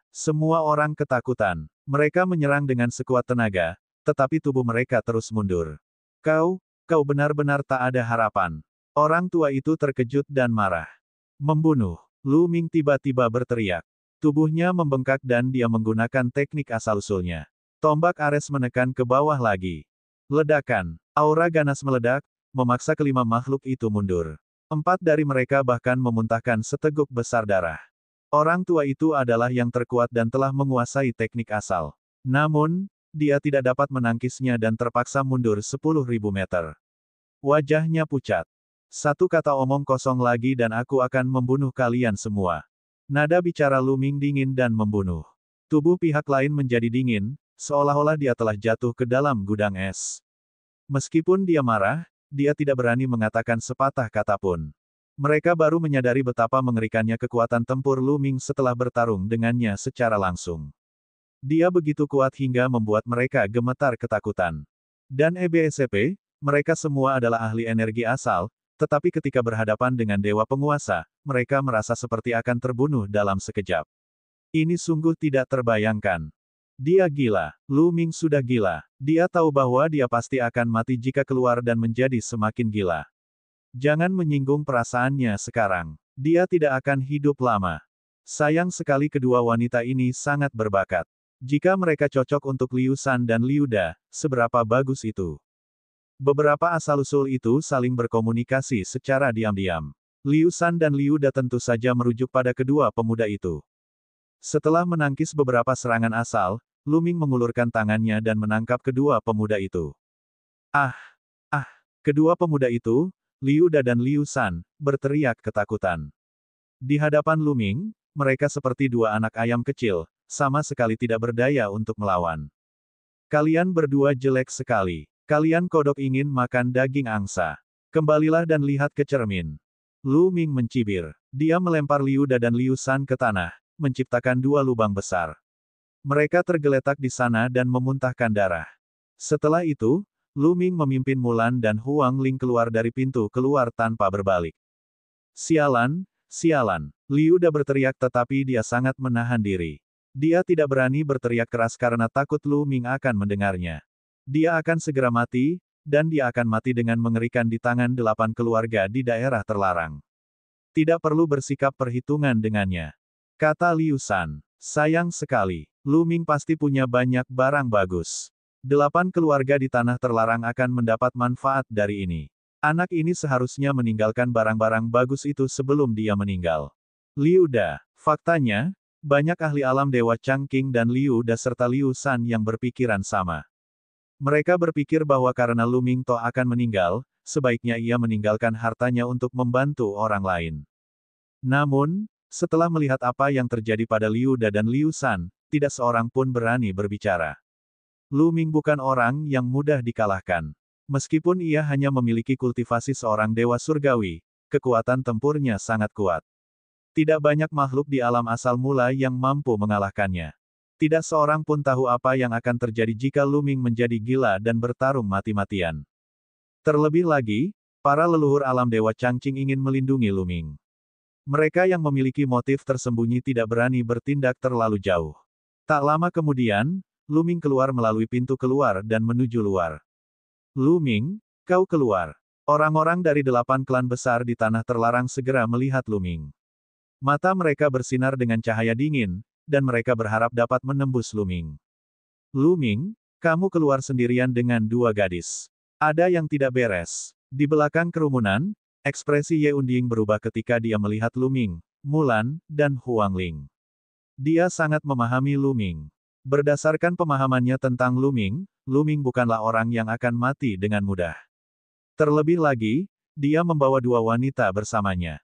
Semua orang ketakutan. Mereka menyerang dengan sekuat tenaga, tetapi tubuh mereka terus mundur. Kau benar-benar tak ada harapan. Orang tua itu terkejut dan marah. Membunuh. Luming tiba-tiba berteriak. Tubuhnya membengkak dan dia menggunakan teknik asal-usulnya. Tombak Ares menekan ke bawah lagi. Ledakan. Aura ganas meledak, memaksa kelima makhluk itu mundur. 4 dari mereka bahkan memuntahkan seteguk besar darah. Orang tua itu adalah yang terkuat dan telah menguasai teknik asal. Namun, dia tidak dapat menangkisnya dan terpaksa mundur 10.000 meter. Wajahnya pucat. Satu kata omong kosong lagi dan aku akan membunuh kalian semua. Nada bicara Luming dingin dan membunuh. Tubuh pihak lain menjadi dingin, seolah-olah dia telah jatuh ke dalam gudang es. Meskipun dia marah, dia tidak berani mengatakan sepatah kata pun. Mereka baru menyadari betapa mengerikannya kekuatan tempur Luming setelah bertarung dengannya secara langsung. Dia begitu kuat hingga membuat mereka gemetar ketakutan. Dan EBSCP, mereka semua adalah ahli energi asal, tetapi ketika berhadapan dengan dewa penguasa, mereka merasa seperti akan terbunuh dalam sekejap. Ini sungguh tidak terbayangkan. Dia gila. Luming sudah gila. Dia tahu bahwa dia pasti akan mati jika keluar dan menjadi semakin gila. Jangan menyinggung perasaannya sekarang. Dia tidak akan hidup lama. Sayang sekali kedua wanita ini sangat berbakat. Jika mereka cocok untuk Liu Shan dan Liu Da, seberapa bagus itu. Beberapa asal-usul itu saling berkomunikasi secara diam-diam. Liu Shan dan Liu Da tentu saja merujuk pada kedua pemuda itu. Setelah menangkis beberapa serangan asal, Luming mengulurkan tangannya dan menangkap kedua pemuda itu. Kedua pemuda itu, Liu Da dan Liu Shan, berteriak ketakutan. Di hadapan Luming, mereka seperti dua anak ayam kecil, sama sekali tidak berdaya untuk melawan. Kalian berdua jelek sekali. Kalian kodok ingin makan daging angsa. Kembalilah dan lihat ke cermin. Luming mencibir. Dia melempar Liu Da dan Liu Shan ke tanah, menciptakan 2 lubang besar. Mereka tergeletak di sana dan memuntahkan darah. Setelah itu, Luming memimpin Mulan dan Huang Ling keluar dari pintu keluar tanpa berbalik. Sialan, sialan. Liu Da berteriak tetapi dia sangat menahan diri. Dia tidak berani berteriak keras karena takut Luming akan mendengarnya. Dia akan segera mati, dan dia akan mati dengan mengerikan di tangan 8 keluarga di daerah terlarang. Tidak perlu bersikap perhitungan dengannya. Kata Liu Shan. Sayang sekali. Luming pasti punya banyak barang bagus. 8 keluarga di tanah terlarang akan mendapat manfaat dari ini. Anak ini seharusnya meninggalkan barang-barang bagus itu sebelum dia meninggal. Liu Da. Faktanya, banyak ahli alam Dewa Changqing dan Liu Da serta Liu Shan yang berpikiran sama. Mereka berpikir bahwa karena Luming toh akan meninggal, sebaiknya ia meninggalkan hartanya untuk membantu orang lain. Namun, setelah melihat apa yang terjadi pada Liu Da dan Liu Shan, tidak seorang pun berani berbicara. Luming bukan orang yang mudah dikalahkan. Meskipun ia hanya memiliki kultivasi seorang dewa surgawi, kekuatan tempurnya sangat kuat. Tidak banyak makhluk di alam asal mula yang mampu mengalahkannya. Tidak seorang pun tahu apa yang akan terjadi jika Luming menjadi gila dan bertarung mati-matian. Terlebih lagi, para leluhur alam Dewa Changqing ingin melindungi Luming. Mereka yang memiliki motif tersembunyi tidak berani bertindak terlalu jauh. Tak lama kemudian, Luming keluar melalui pintu keluar dan menuju luar. Luming, kau keluar. Orang-orang dari 8 klan besar di tanah terlarang segera melihat Luming. Mata mereka bersinar dengan cahaya dingin, dan mereka berharap dapat menembus Luming. Lu Ming, kamu keluar sendirian dengan dua gadis. Ada yang tidak beres. Di belakang kerumunan, ekspresi Ye Unding berubah ketika dia melihat Lu Ming, Mulan, dan Huang Ling. Dia sangat memahami Lu Ming. Berdasarkan pemahamannya tentang Lu Ming bukanlah orang yang akan mati dengan mudah. Terlebih lagi, dia membawa dua wanita bersamanya.